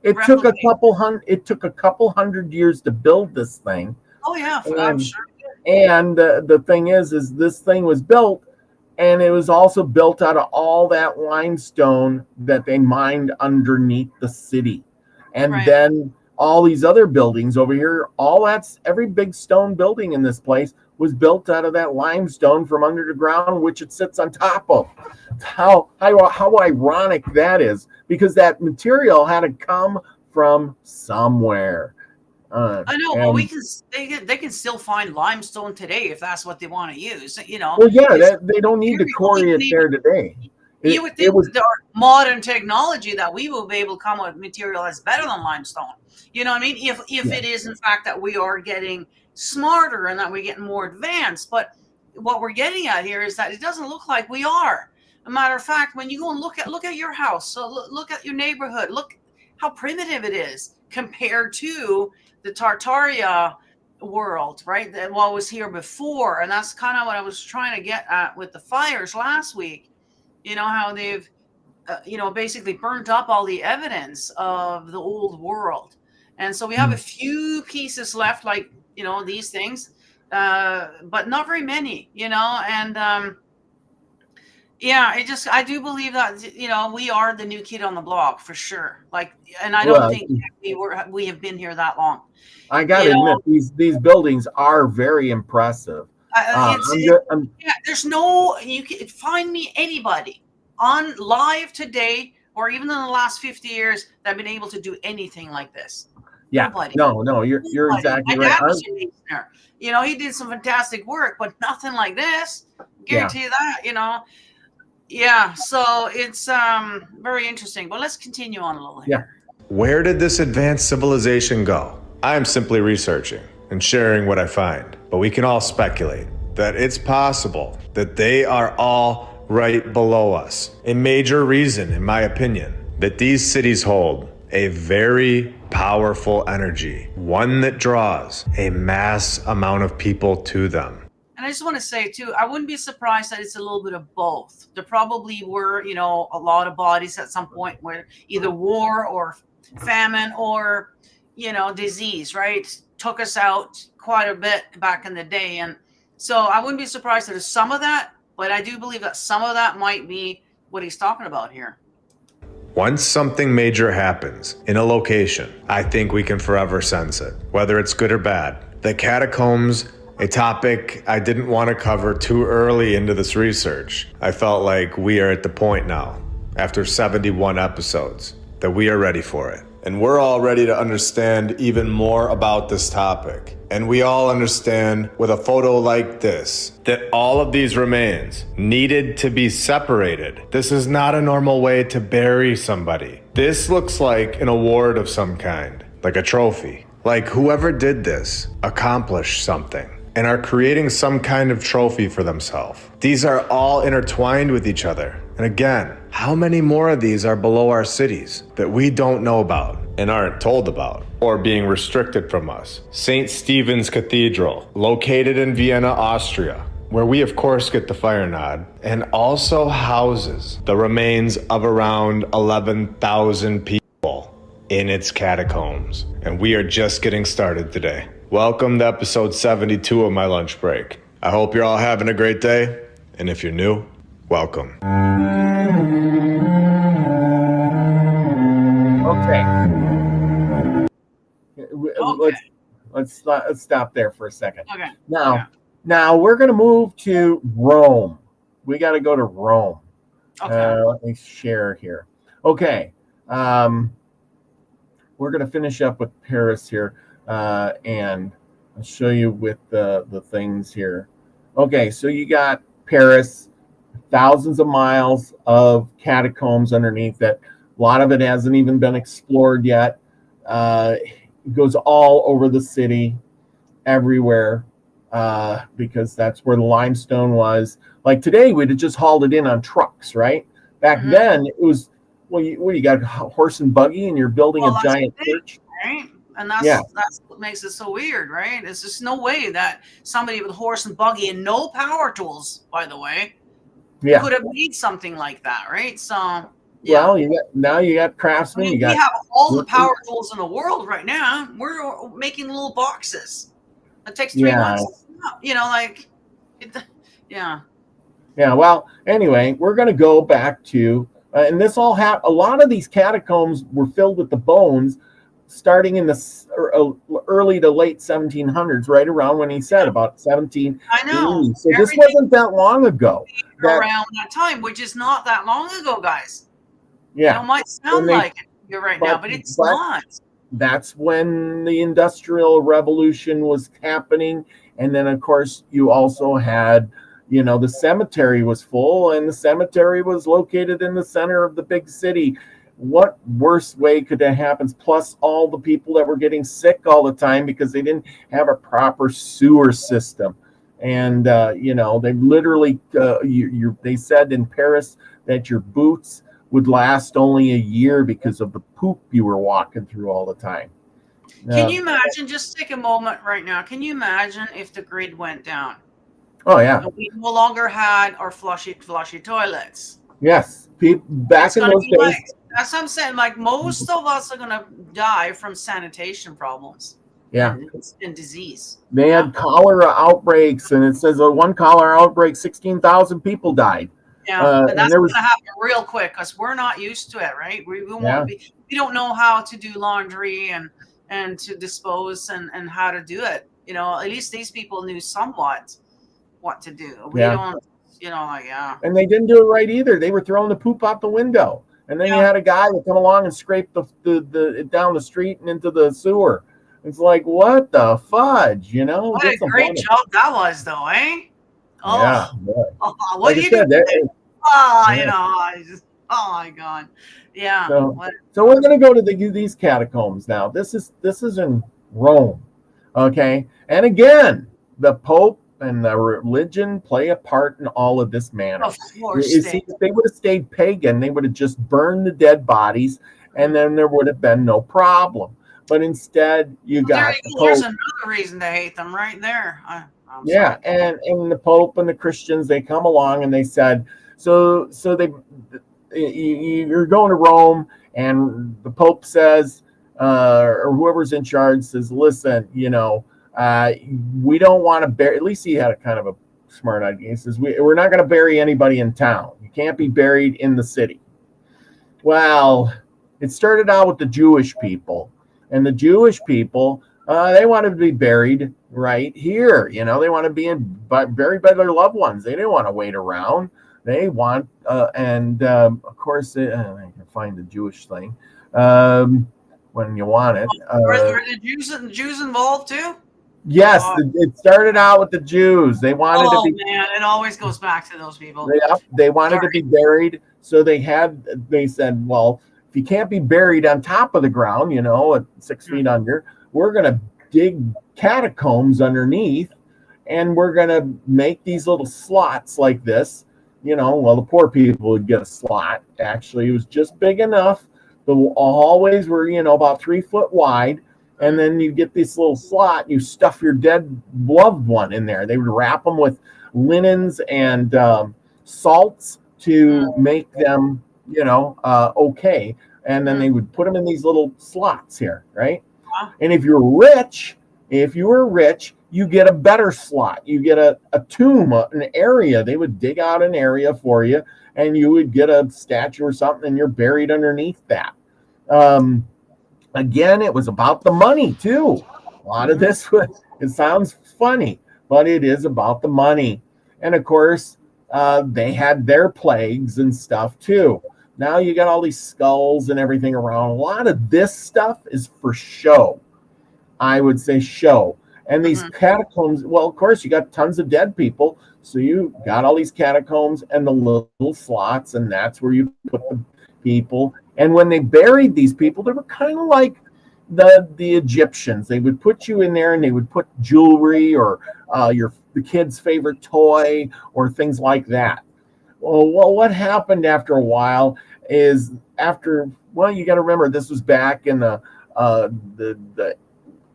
it took a couple hundred years to build this thing.
Oh yeah, I'm sure.
And the thing is this thing was built, and it was also built out of all that limestone that they mined underneath the city. And then all these other buildings over here, every big stone building in this place was built out of that limestone from under the ground, which it sits on top of. How ironic that is, because that material had to come from somewhere.
I know, but they can still find limestone today if that's what they want to use. You know.
Well, they don't need to quarry it there today.
You would think with our modern technology that we will be able to come up with material that's better than limestone. You know what I mean? If it is in fact that we are getting smarter and that we're getting more advanced. But what we're getting at here is that it doesn't look like we are. A matter of fact, when you go and look at your house, so look at your neighborhood, look how primitive it is compared to the Tartaria world, right? That what was here before. And that's kind of what I was trying to get at with the fires last week. You know, how they've, basically burnt up all the evidence of the old world. And so we have a few pieces left, like, these things, but not very many, and I do believe that, we are the new kid on the block for sure. Like, and I don't think we have been here that long.
I gotta admit, these buildings are very impressive.
There's no, you can find me anybody on live today or even in the last 50 years that have been able to do anything like this.
Yeah,
nobody.
No, you're exactly
My
right.
dad was a masonry. He did some fantastic work, but nothing like this. Guarantee you that. Yeah, so it's very interesting. But let's continue on a little here.
Where did this advanced civilization go? I am simply researching and sharing what I find, but we can all speculate that it's possible that they are all right below us. A major reason, in my opinion, that these cities hold a very powerful energy, one that draws a mass amount of people to them.
And I just want to say, too, I wouldn't be surprised that it's a little bit of both. There probably were, a lot of bodies at some point where either war or famine or, disease, right, took us out quite a bit back in the day. And so I wouldn't be surprised that there's some of that, but I do believe that some of that might be what he's talking about here.
Once something major happens in a location, I think we can forever sense it, whether it's good or bad. The catacombs, a topic I didn't want to cover too early into this research. I felt like we are at the point now, after 71 episodes, that we are ready for it. And we're all ready to understand even more about this topic. And we all understand with a photo like this, that all of these remains needed to be separated. This is not a normal way to bury somebody. This looks like an award of some kind, like a trophy. Like whoever did this accomplished something and are creating some kind of trophy for themselves. These are all intertwined with each other. And again, how many more of these are below our cities that we don't know about and aren't told about or being restricted from us? St. Stephen's Cathedral, located in Vienna, Austria, where we of course get the fire nod, and also houses the remains of around 11,000 people in its catacombs. And we are just getting started today. Welcome to episode 72 of My Lunch Break. I hope you're all having a great day. And if you're new, welcome.
Okay. Let's stop there for a second.
Okay.
Now we're going to move to Rome. We got to go to Rome.
Okay.
Let me share here. Okay. We're going to finish up with Paris here, and I'll show you with the things here. Okay, so you got Paris, thousands of miles of catacombs underneath that. A lot of it hasn't even been explored yet. It goes all over the city, everywhere, because that's where the limestone was. Like today, we'd have just hauled it in on trucks, right? Back then, it was, you got a horse and buggy and you're building a giant church.
Right? And that's what makes it so weird, right? There's just no way that somebody with a horse and buggy and no power tools, by the way, could have made something like that, right? So, yeah.
Well, you got craftsmen.
We have all the power tools in the world right now. We're making little boxes. It takes 3 months. Yeah.
Well, anyway, we're going to go back to, and this all a lot of these catacombs were filled with the bones starting in the early to late 1700s, right around when he said about 17.
I know.
So this wasn't that long ago.
Around that time, which is not that long ago, guys.
Yeah.
It might sound like it right now, but it's not.
That's when the Industrial Revolution was happening. And then, of course, you also had, You know, the cemetery was full, and the cemetery was located in the center of the big city. What worse way could that happen? Plus all the people that were getting sick all the time because they didn't have a proper sewer system. And you know, they literally they said in Paris that your boots would last only a year because of the poop you were walking through all the time.
Can you imagine, just take a moment right now, can you imagine if the grid went down
Oh yeah,
and we no longer had our flushy toilets?
yes. Back
It's
in
going to
those
be like,
days,
that's what I'm saying, like most of us are going to die from sanitation problems
yeah,
and disease.
they
Yeah.
had cholera outbreaks, and it says one cholera outbreak, 16,000 people died.
Yeah, and
And
that's
there was,
going to happen real quick because we're not used to it, right?
yeah,
We don't know how to do laundry and to dispose and how to do it. You know, at least these people knew somewhat what to do. We
yeah.
don't, you know, like, yeah,
And they didn't do it right either. They were throwing the poop out the window. And then you
yeah.
had a guy that come along and scrape the down the street and into the sewer. It's like, what the fudge, you know?
What
Get
a
some
great
water.
job that was, though, eh?
Yeah,
Oh,
boy.
what
Like
do
I
you do
said,
today? Oh, you
yeah.
know, I just, oh my God, yeah.
So,
What?
so we're going to go to these catacombs now. This is in Rome, okay? And again, the Pope and the religion play a part in all of this manner.
Of course
You
they.
see, if they would have stayed pagan, they would have just burned the dead bodies, and then there would have been no problem. But instead, you
Well, there
got the
you go. There's
Pope.
another reason to hate them right there. I'm
Yeah,
sorry.
and the Pope and the Christians, they come along and they said, so they you're going to Rome, and the Pope says, or whoever's in charge says, listen, you know, we don't want to bury. At least he had a kind of a smart idea. He says, we're not going to bury anybody in town. You can't be buried in the city. Well, it started out with the Jewish people, and the Jewish people, they wanted to be buried right here. You know, they want to be buried by their loved ones. They didn't want to wait around. They want, and of course, I can find the Jewish thing when you want it.
Were the Jews involved too?
Yes,
Oh,
it started out with the Jews. They wanted to
oh
be
man, it always goes back to those people.
they wanted to
Sorry.
be buried, so they said, well, if you can't be buried on top of the ground, you know, at 6 feet under, we're gonna dig catacombs underneath, and we're gonna make these little slots like this. You know, well, the poor people would get a slot. Actually, it was just big enough. The hallways were, you know, about 3 foot wide, and then you get this little slot. You stuff your dead loved one in there. They would wrap them with linens and salts to make them, you know, okay. And then they would put them in these little slots here, right? And if you were rich, you get a better slot. You get a tomb, an area. They would dig out an area for you, and you would get a statue or something, and you're buried underneath that. Again, it was about the money too. A lot of this, it sounds funny, but it is about the money. And of course, they had their plagues and stuff too. Now you got all these skulls and everything around. A lot of this stuff is for show. I would say show. And these catacombs, well, of course, you got tons of dead people. So you got all these catacombs and the little slots, and that's where you put the people. And when they buried these people, they were kind of like the Egyptians. They would put you in there, and they would put jewelry or the kid's favorite toy or things like that. Well, what happened after a while is you got to remember this was back in the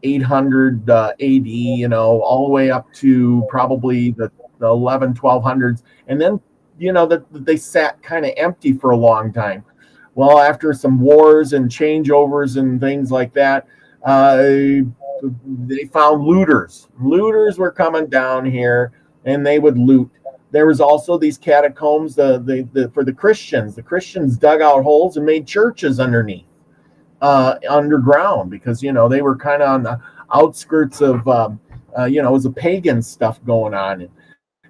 800 AD, you know, all the way up to probably the 1200s, and then you know that they sat kind of empty for a long time. Well, after some wars and changeovers and things like that, they found looters. Looters were coming down here, and they would loot. There was also these catacombs for the Christians. The Christians dug out holes and made churches underground because you know they were kind of on the outskirts of you know, it was a pagan stuff going on,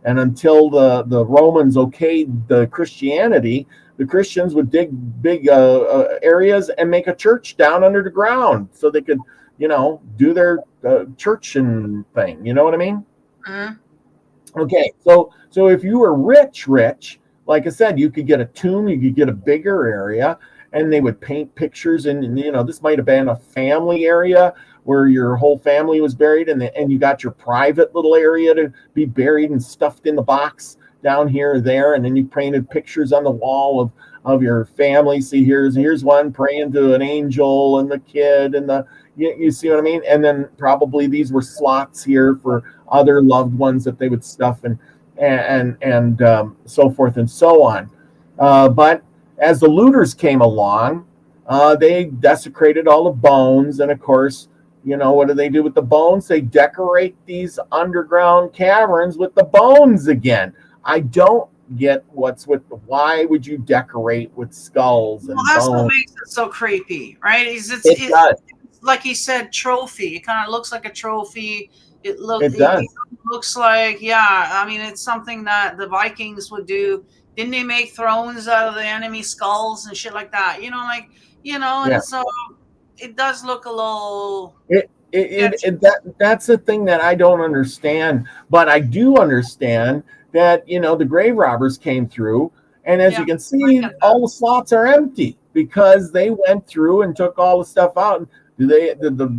and until the Romans okayed the Christianity, the Christians would dig big areas and make a church down under the ground so they could, you know, do their church and thing. You know what I mean? Okay, so if you were rich, like I said, you could get a tomb, you could get a bigger area, and they would paint pictures, and this might have been a family area where your whole family was buried, and you got your private little area to be buried and stuffed in the box down here or there, and then you painted pictures on the wall of your family. See, here's one praying to an angel and the kid and you see what I mean? And then probably these were slots here for other loved ones that they would stuff and so forth and so on. But as the looters came along, they desecrated all the bones, and of course, what do they do with the bones? They decorate these underground caverns with the bones again. I don't get why would you decorate with skulls
Well,
and
that's what
bones?
makes it so creepy, right?
It does.
Like he said, trophy. It kind of looks like a trophy.
It
It
does.
looks like, yeah. I mean, it's something that the Vikings would do. Didn't they make thrones out of the enemy skulls and shit like that?
Yeah.
And so it does look a little sketchy.
That's the thing that I don't understand, but I do understand that the grave robbers came through, and as
Yeah,
you can
I
see,
get that.
all the slots are empty because they went through and took all the stuff out. Do they?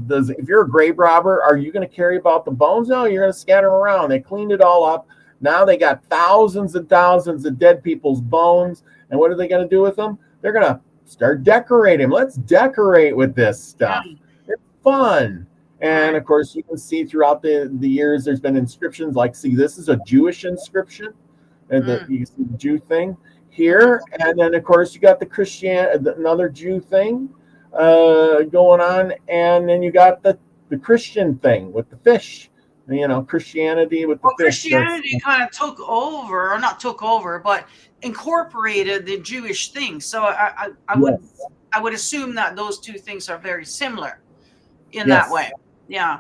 Does if you're a grave robber, are you going to carry about the bones? No, you're going to scatter them around. They cleaned it all up. Now they got thousands and thousands of dead people's bones, and what are they going to do with them? They're going to start decorating. Let's decorate with this
Yeah,
stuff. It's fun. And
right.
of course, you can see throughout the years, there's been inscriptions like, see, this is a Jewish inscription. And
Mm,
you can see the Jew thing
mhm.
here. And then, of course, you got the another Jew thing going on. And then you got the Christian thing with the fish, Christianity with the
Well,
fish.
Christianity kind of took over, or not took over, but incorporated the Jewish thing. So
Yes.
I would assume that those two things are very similar in that way.
Yes.
Yeah.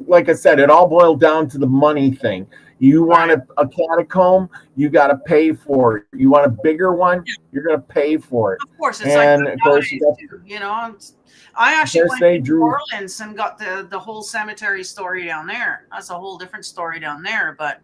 Like I said, it all boiled down to the money thing. You want
Right.
a catacomb, you got to pay for it. You want a bigger one, you're going to pay for it.
Of course, it's like
And
that
of course, you
nowadays
got,
too. I
of
actually
course,
went to
they
New
drew.
Orleans and got the whole cemetery story down there. That's a whole different story down there. But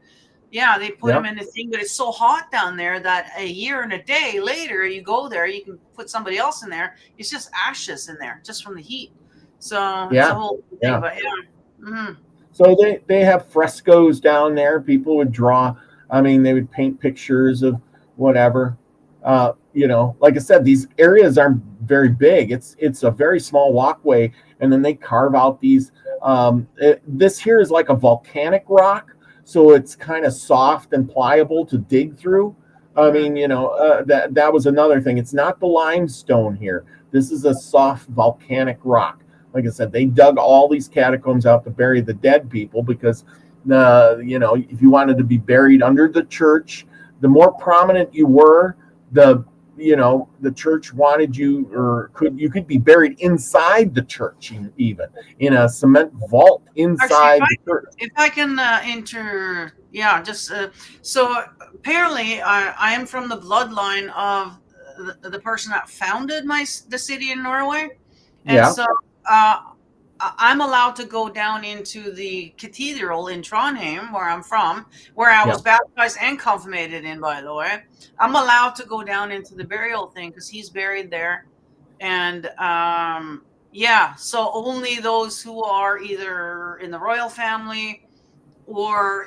yeah, they put them
Yep.
in the thing, but it's so hot down there that a year and a day later, you go there, you can put somebody else in there. It's just ashes in there, just from the heat. So it's a
Yeah.
whole thing.
Yeah.
But yeah. Hmm.
So they have frescoes down there. People would draw. I mean, they would paint pictures of whatever. Like I said, these areas aren't very big. It's a very small walkway, and then they carve out these. This here is like a volcanic rock, so it's kind of soft and pliable to dig through. I
Hmm.
mean, that was another thing. It's not the limestone here. This is a soft volcanic rock. Like I said, they dug all these catacombs out to bury the dead people because, if you wanted to be buried under the church, the more prominent you were, the the church wanted you, or you could be buried inside the church, even in a cement vault
Actually,
inside the church.
if I can yeah, just so apparently I am from the bloodline of the person that founded the city in Norway, and
Yeah,
so I'm allowed to go down into the cathedral in Trondheim, where I'm from, where I
yeah,
was baptized and confirmated in, by the way. I'm allowed to go down into the burial thing because he's buried there, and yeah, so only those who are either in the royal family or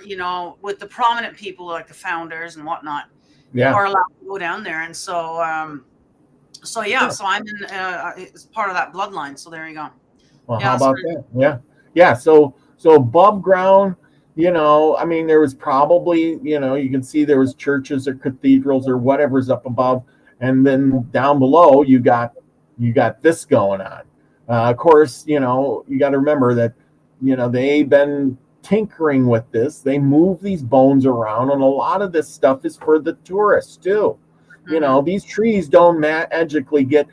with the prominent people like the founders and whatnot
yeah.
are allowed to go down there. And so yeah,
Huh.
so I'm in it's part of that bloodline. So there you go.
Well, how
Yeah,
about that? Yeah, yeah. So above ground, I mean, there was probably, you can see there was churches or cathedrals or whatever's up above, and then down below you got this going on. Of course, you got to remember that, they've been tinkering with this. They move these bones around, and a lot of this stuff is for the tourists too.
hmm
These trees don't magically get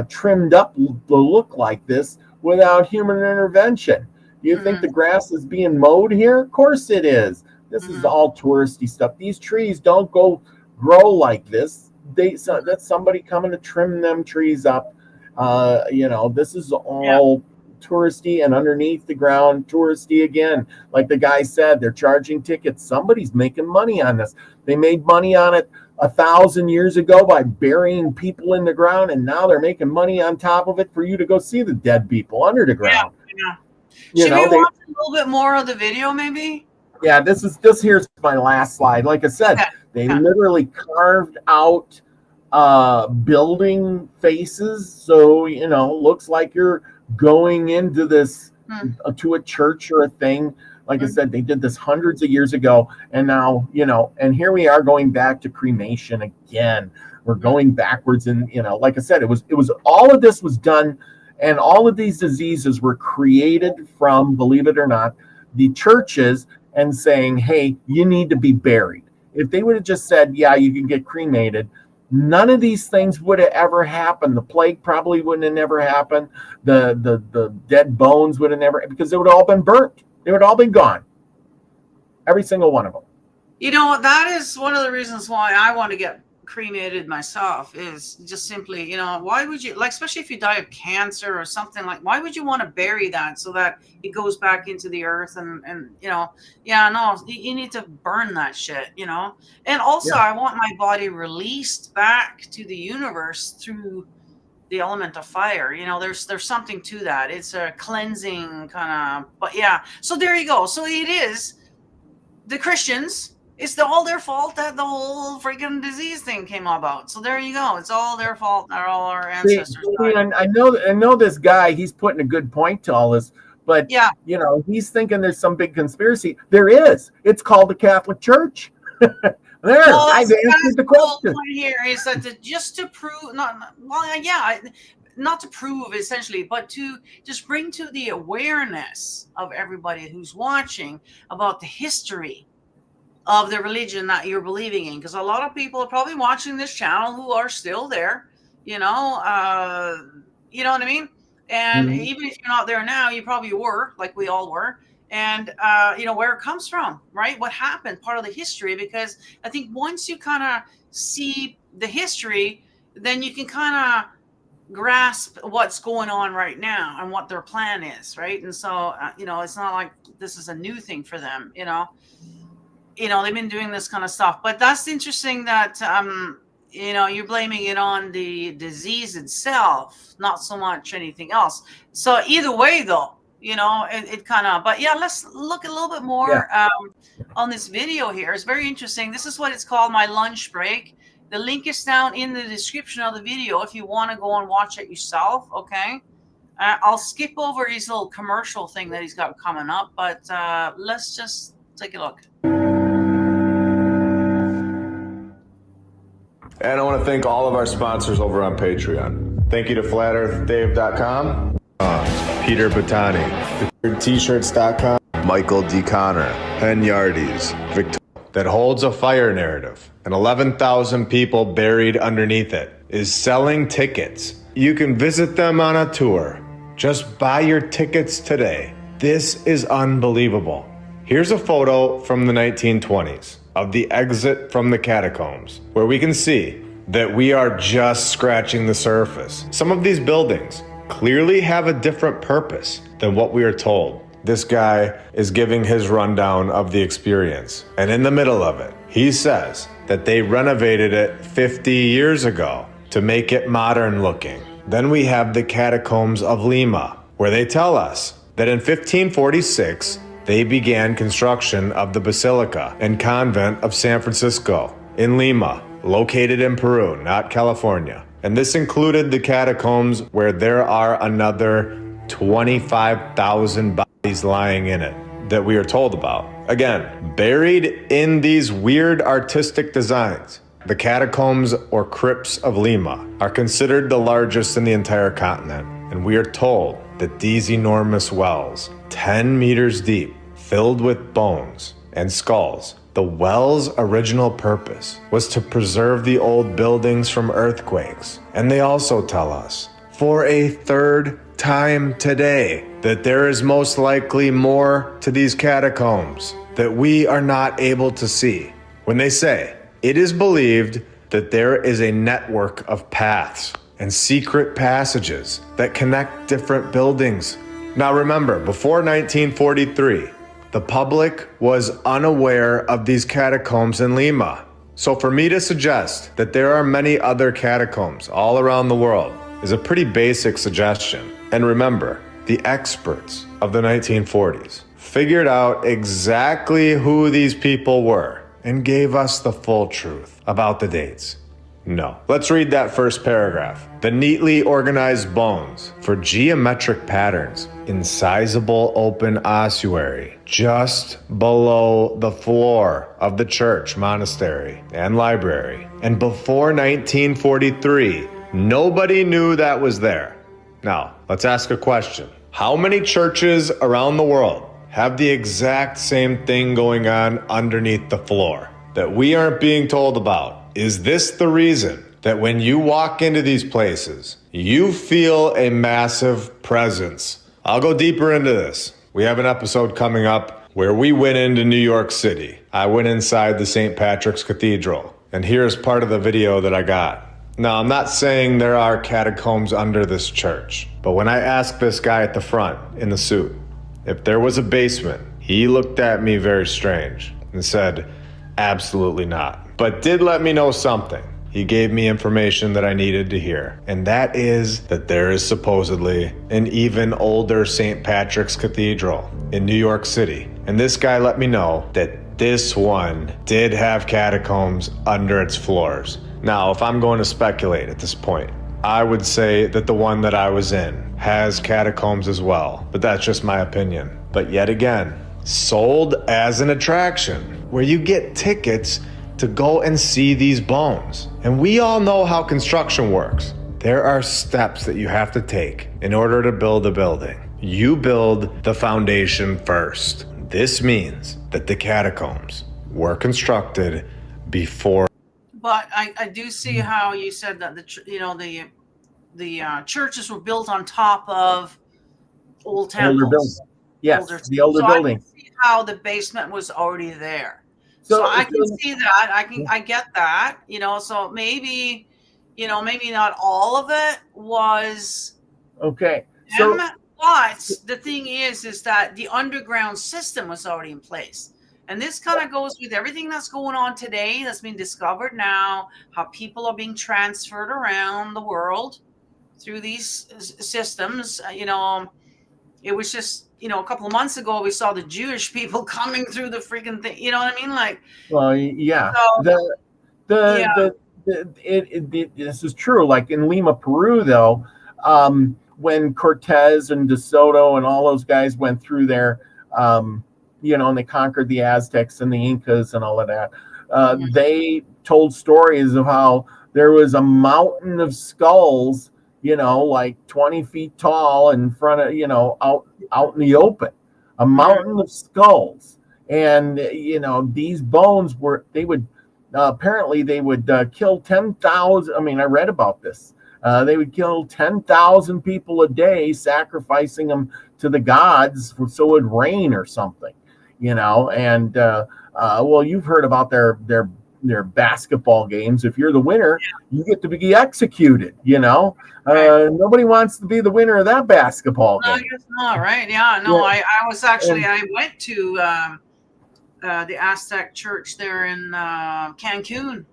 trimmed up to look like this without human intervention. Do you think
hmm
the grass is being mowed here? Of course it is. This is
hmm
all touristy stuff. These trees don't grow like this. That's somebody coming to trim them trees up. This is
yeah.
all touristy, and underneath the ground touristy again. Like the guy said, they're charging tickets. Somebody's making money on this. They made money on it 1,000 years ago by burying people in the ground, and now they're making money on top of it for you to go see the dead people under the ground.
Yeah.
You
Should
know,
we watch a little bit more of the video, maybe?
Yeah, this here's my last slide. Like I said, they literally carved out building faces, so looks like you're going into this to a church or a thing. Like I said, they did this hundreds of years ago, and now and here we are going back to cremation again. We're going backwards, and like I said, it was all of this was done, and all of these diseases were created from, believe it or not, the churches, and saying, hey, you need to be buried. If they would have just said, yeah, you can get cremated, none of these things would have ever happened. The plague probably wouldn't have never happened. The dead bones would have never, because they would have all been burnt. They would have all been gone. Every single one of them.
That is one of the reasons why I want to get cremated myself, is just simply, why would you, like, especially if you die of cancer or something, like, why would you want to bury that so that it goes back into the earth and you need to burn that shit, and also I want my body released back to the universe through the element of fire. There's something to that. It's a cleansing kind of, but yeah, so there you go. So it is the Christians, it's all their fault that the whole freaking disease thing came about. So there you go. It's all their fault. They're all our ancestors.
I know this guy, he's putting a good point to all this, but he's thinking there's some big conspiracy. There is. It's called the Catholic Church. I've answered the question.
Here is that just to prove, not to prove essentially, but to just bring to the awareness of everybody who's watching about the history of the religion that you're believing in, because a lot of people are probably watching this channel who are still there, you know what I mean? And even if you're not there now, you probably were, like we all were. And where it comes from, right? What happened, part of the history, because I think once you kind of see the history, then you can kind of grasp what's going on right now and what their plan is, right? And so it's not like this is a new thing for them. They've been doing this kind of stuff. But that's interesting that you're blaming it on the disease itself, not so much anything else. So either way, though, it kind of, but yeah, let's look a little bit more on this video here. It's very interesting. This is what it's called, my lunch break. The link is down in the description of the video if you want to go and watch it yourself. Okay. I'll skip over his little commercial thing that he's got coming up, but let's just take a look.
And I want to thank all of our sponsors over on Patreon. Thank you to FlatEarthDave.com, Peter Bottani, T-shirts.com, Michael D. Connor, Pen Yardies, Victoria, that holds a fire narrative, and 11,000 people buried underneath it, is selling tickets. You can visit them on a tour. Just buy your tickets today. This is unbelievable. Here's a photo from the 1920s of the exit from the catacombs, where we can see that we are just scratching the surface. Some of these buildings clearly have a different purpose than what we are told. This guy is giving his rundown of the experience, and in the middle of it, he says that they renovated it 50 years ago to make it modern looking. Then we have the catacombs of Lima, where they tell us that in 1546, they began construction of the Basilica and Convent of San Francisco in Lima, located in Peru, not California. And this included the catacombs, where there are another 25,000 bodies lying in it that we are told about. Again, buried in these weird artistic designs, the catacombs or crypts of Lima are considered the largest in the entire continent. And we are told that these enormous wells, 10 meters deep, filled with bones and skulls, the well's original purpose was to preserve the old buildings from earthquakes. And they also tell us, for a third time today, that there is most likely more to these catacombs that we are not able to see. When they say, it is believed that there is a network of paths and secret passages that connect different buildings Now remember, before 1943, the public was unaware of these catacombs in Lima. So for me to suggest that there are many other catacombs all around the world is a pretty basic suggestion. And remember, the experts of the 1940s figured out exactly who these people were and gave us the full truth about the dates. No. Let's read that first paragraph. The neatly organized bones for geometric patterns in sizable open ossuary just below the floor of the church, monastery, and library. And before 1943, nobody knew that was there. Now, let's ask a question. How many churches around the world have the exact same thing going on underneath the floor that we aren't being told about? Is this the reason that when you walk into these places, you feel a massive presence? I'll go deeper into this. We have an episode coming up where we went into New York City. I went inside the St. Patrick's Cathedral, and here's part of the video that I got. Now, I'm not saying there are catacombs under this church, but when I asked this guy at the front in the suit if there was a basement, he looked at me very strange and said, absolutely not. But did let me know something. He gave me information that I needed to hear, and that is that there is supposedly an even older St. Patrick's Cathedral in New York City. And this guy let me know that this one did have catacombs under its floors. Now, if I'm going to speculate at this point, I would say that the one that I was in has catacombs as well, but that's just my opinion. But yet again, sold as an attraction where you get tickets to go and see these bones. And we all know how construction works. There are steps that you have to take in order to build a building. You build the foundation first. This means that the catacombs were constructed before.
But I do see how you said that the churches were built on top of old temples.
Older building. Yes, the older
so
building.
I can see how the basement was already there. So I can see that. I get that. So maybe, maybe not all of it was.
Okay.
So, but the thing is that the underground system was already in place. And this kind of goes with everything that's going on today, that's been discovered now, how people are being transferred around the world through these systems. It was just, a couple of months ago, we saw the Jewish people coming through the freaking thing. You know what I mean? Like,
well, yeah.
So,
This is true. Like in Lima, Peru, though, when Cortez and De Soto and all those guys went through there, and they conquered the Aztecs and the Incas and all of that, they told stories of how there was a mountain of skulls, like 20 feet tall in front of, out in the open, a mountain of skulls. And, these bones apparently they would kill 10,000. I mean, I read about this. They would kill 10,000 people a day, sacrificing them to the gods so it would rain or something, and, well, you've heard about their basketball games. If you're the winner, you get to be executed, Nobody wants to be the winner of that basketball game.
I guess not, right? Yeah, no, yeah. I was actually, I went to the Aztec church there in Cancun.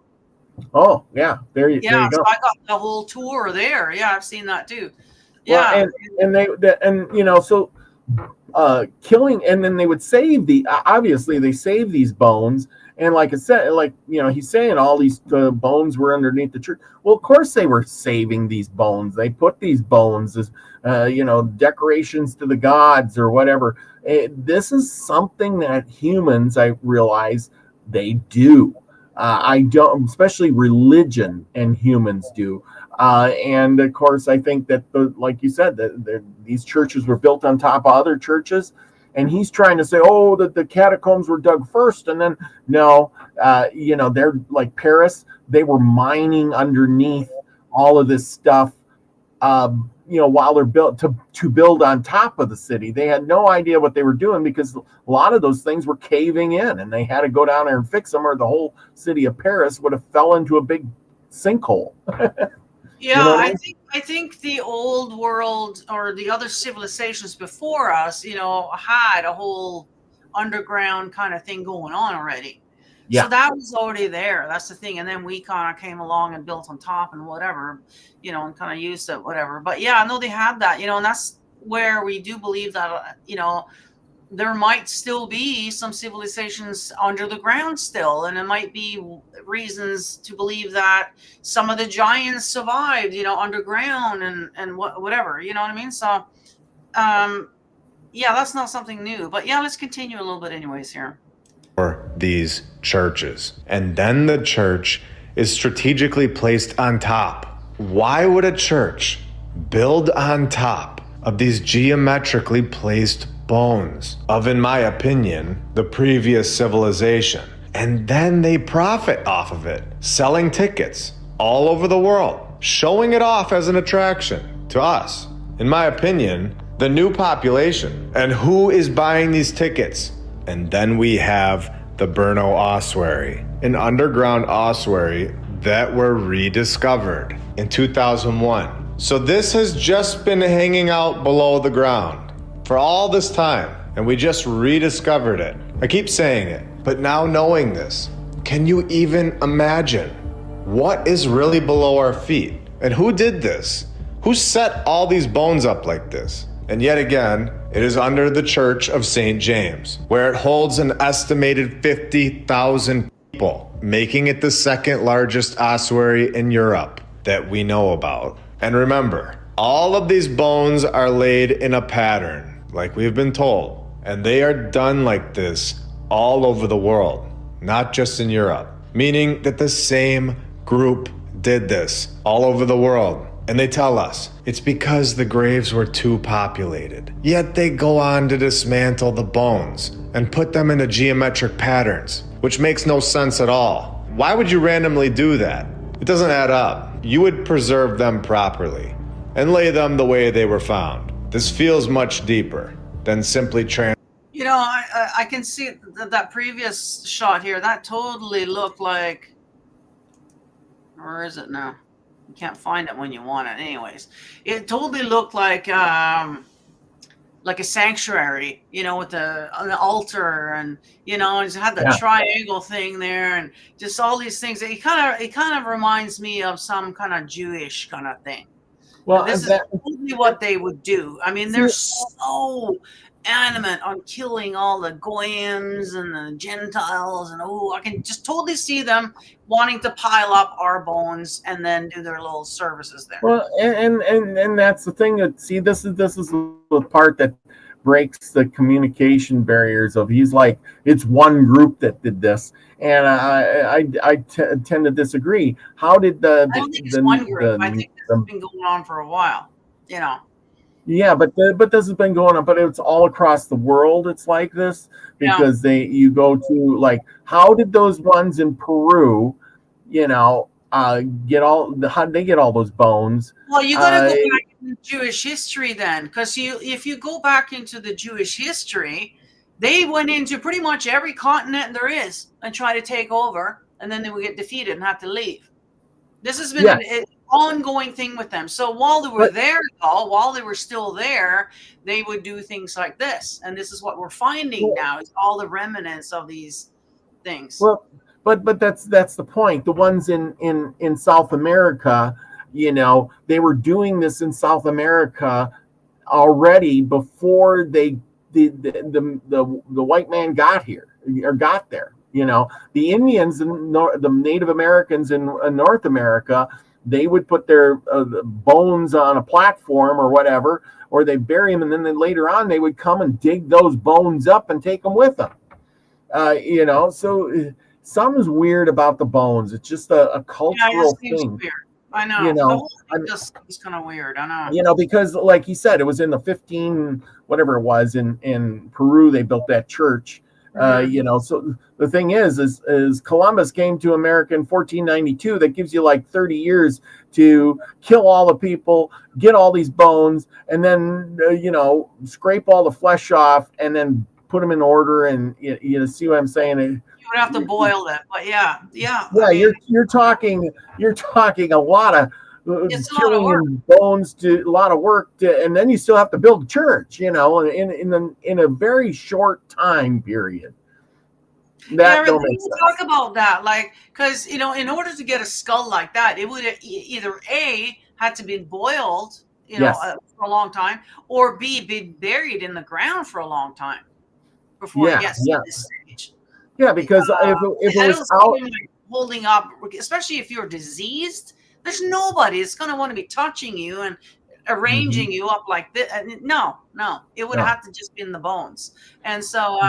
Oh, yeah. There you go.
So I got the whole tour there. Yeah, I've seen that too. Yeah.
Well, so killing, and then they would save obviously they save these bones. And like I said, he's saying all these bones were underneath the church. Well, of course they were saving these bones. They put these bones as, decorations to the gods or whatever. This is something that humans, I realize, they do. I don't, especially religion and humans do. And of course, I think that, like you said, these churches were built on top of other churches. And he's trying to say, that the catacombs were dug first. And then, no, they're like Paris. They were mining underneath all of this stuff, while they're built to build on top of the city. They had no idea what they were doing because a lot of those things were caving in and they had to go down there and fix them, or the whole city of Paris would have fell into a big sinkhole.
Yeah, I I think the old world or the other civilizations before us, had a whole underground kind of thing going on already. So
Yeah.
that was already there. That's the thing. And then we kind of came along and built on top and whatever, and kind of used it, whatever. But yeah, I know they had that, and that's where we do believe that, there might still be some civilizations under the ground still, and it might be reasons to believe that some of the giants survived, underground and whatever, you know what I mean? So, yeah, that's not something new, but yeah, let's continue a little bit anyways here.
For these churches. And then the church is strategically placed on top. Why would a church build on top of these geometrically placed bones of, in my opinion, the previous civilization? And then they profit off of it, selling tickets all over the world, showing it off as an attraction to us. In my opinion, the new population. And who is buying these tickets? And then we have the Brno ossuary, an underground ossuary that were rediscovered in 2001. So this has just been hanging out below the ground for all this time, and we just rediscovered it. I keep saying it, but now knowing this, can you even imagine what is really below our feet? And who did this? Who set all these bones up like this? And yet again, it is under the Church of St. James, where it holds an estimated 50,000 people, making it the second largest ossuary in Europe that we know about. And remember, all of these bones are laid in a pattern, like we've been told, and they are done like this all over the world, not just in Europe, meaning that the same group did this all over the world. And they tell us it's because the graves were too populated. Yet they go on to dismantle the bones and put them into geometric patterns, which makes no sense at all. Why would you randomly do that? It doesn't add up. You would preserve them properly and lay them the way they were found. This feels much deeper than simply
I can see that previous shot here. That totally looked like, where is it now? You can't find it when you want it. Anyways, it totally looked like a sanctuary, with an altar, and it had the triangle thing there, and just all these things. It kind of reminds me of some kind of Jewish kind of thing. Well, this is totally what they would do. I mean, they're so adamant on killing all the goyim and the Gentiles, and I can just totally see them wanting to pile up our bones and then do their little services there.
Well, and that's the thing. This is the part that breaks the communication barriers of, he's like, it's one group that did this, and I tend to disagree. How did I don't think it's one group.
I think this has been going on for a while.
Yeah, but this has been going on, but it's all across the world. It's like this because you go to, like, how did those ones in Peru, how did they get all those bones?
Well, you got to go back into Jewish history then, because if you go back into the Jewish history, they went into pretty much every continent there is and try to take over, and then they would get defeated and have to leave. This has been an ongoing thing with them. So while they were while they were still there, they would do things like this, and this is what we're finding now, is all the remnants of these things.
Well, but that's the point. The ones in South America, they were doing this in South America already before the white man got here or got there. The Indians and the Native Americans in North America, they would put their bones on a platform or whatever, or they bury them, and then later on they would come and dig those bones up and take them with them. So something's weird about the bones. It's just a cultural thing.
Weird. I know. The whole thing just is kind of weird. I
know. Because like you said, it was in the 15 whatever it was in Peru. They built that church. So the thing is Columbus came to America in 1492. That gives you like 30 years to kill all the people, get all these bones, and then scrape all the flesh off, and then put them in order. And you see what I'm saying?
You would have to boil them, but yeah.
You're talking a lot
It's a lot of
killing
work.
in bones, to a lot of work, and then you still have to build a church, in a very short time period.
Yeah,
That
really,
don't make
we talk
sense.
about that, like, because in order to get a skull like that, it would either A, had to be boiled,
Yes.
for a long time, or B, be buried in the ground for a long time before it
Yeah.
gets to
Yeah.
this stage.
Yeah. Because if it
I
was
don't see
out,
him like holding up, especially if you're diseased. There's nobody that's going to want to be touching you and
Mhm.
arranging you up like this. No, no, it would
No.
have to just be in the bones. And so,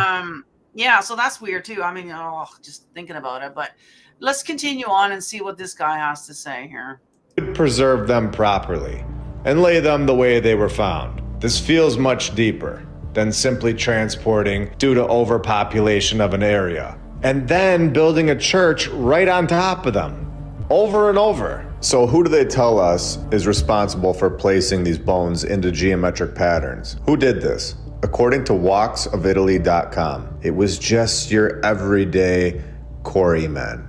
yeah, so that's weird too. I mean, oh, just thinking about it. But let's continue on and see what this guy has to say here.
Preserve them properly and lay them the way they were found. This feels much deeper than simply transporting due to overpopulation of an area and then building a church right on top of them over and over. So who do they tell us is responsible for placing these bones into geometric patterns? Who did this? According to walksofitaly.com, it was just your everyday quarrymen.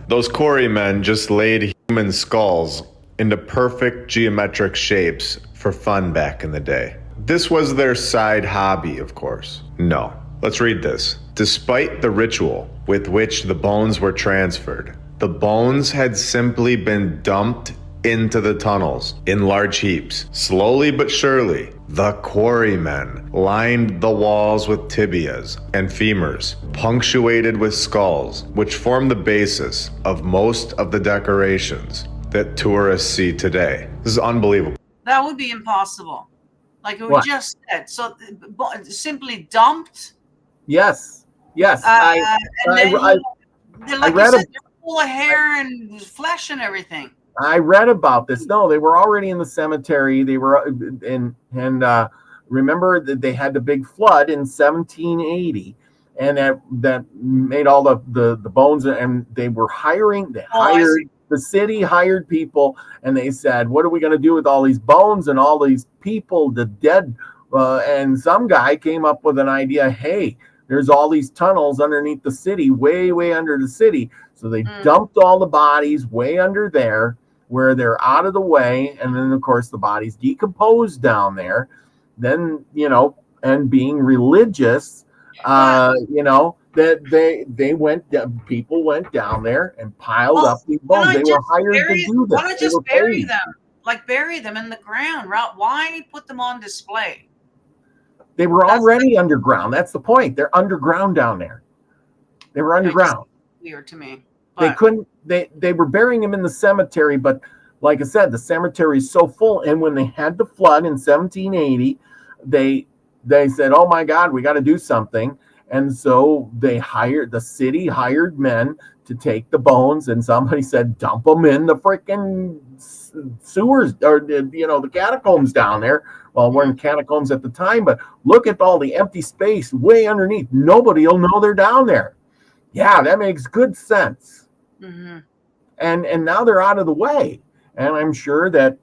Those quarrymen just laid human skulls into perfect geometric shapes for fun back in the day. This was their side hobby, of course. No. Let's read this. Despite the ritual with which the bones were transferred, the bones had simply been dumped into the tunnels in large heaps. Slowly but surely, the quarrymen lined the walls with tibias and femurs, punctuated with skulls, which form the basis of most of the decorations that tourists see today. This is unbelievable.
That would be impossible. Like we
What?
just said. So simply dumped.
Yes. Yes.
And then,
I
like you
read
said, they're full of hair and flesh and everything.
I read about this. No, they were already in the cemetery. They were and remember that they had the big flood in 1780, and that made all the bones. And they were hiring. They
Oh, I
hired
see.
the city hired people, and they said, "What are we going to do with all these bones and all these people, the dead?" And some guy came up with an idea. Hey, there's all these tunnels underneath the city, way under the city. So they dumped all the bodies way under there, where they're out of the way, and then of course the bodies decompose down there. Then and being religious, that they went, people went down there and piled
Well,
up these bones. They were hired to do
why
this.
not
They
just
were
bury
paid.
them? Like bury them in the ground. Why put them on display?
They were
That's
already underground. That's the point. They're underground down there. They were underground.
Weird to me.
They
But
couldn't. They were burying them in the cemetery, but like I said, the cemetery is so full. And when they had the flood in 1780, they said, "Oh my God, we got to do something." And so the city hired men to take the bones, and somebody said, "Dump them in the freaking sewers, or the catacombs down there." Well, we're in catacombs at the time, but look at all the empty space way underneath. Nobody will know they're down there. Yeah, that makes good sense. And now they're out of the way. And I'm sure that,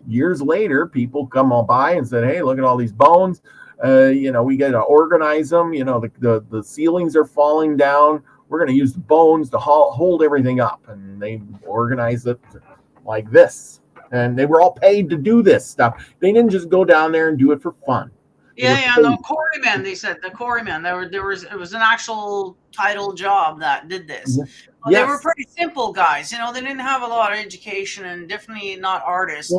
years later, people come on by and said, "Hey, look at all these bones. We got to organize them. The ceilings are falling down. We're going to use the bones to hold everything up." And they organize it like this. And they were all paid to do this stuff. They didn't just go down there and do it for fun.
no, quarrymen. They said the quarrymen. It was an actual title job that did this.
Yes.
Well, they were pretty simple guys. They didn't have a lot of education and definitely not artists.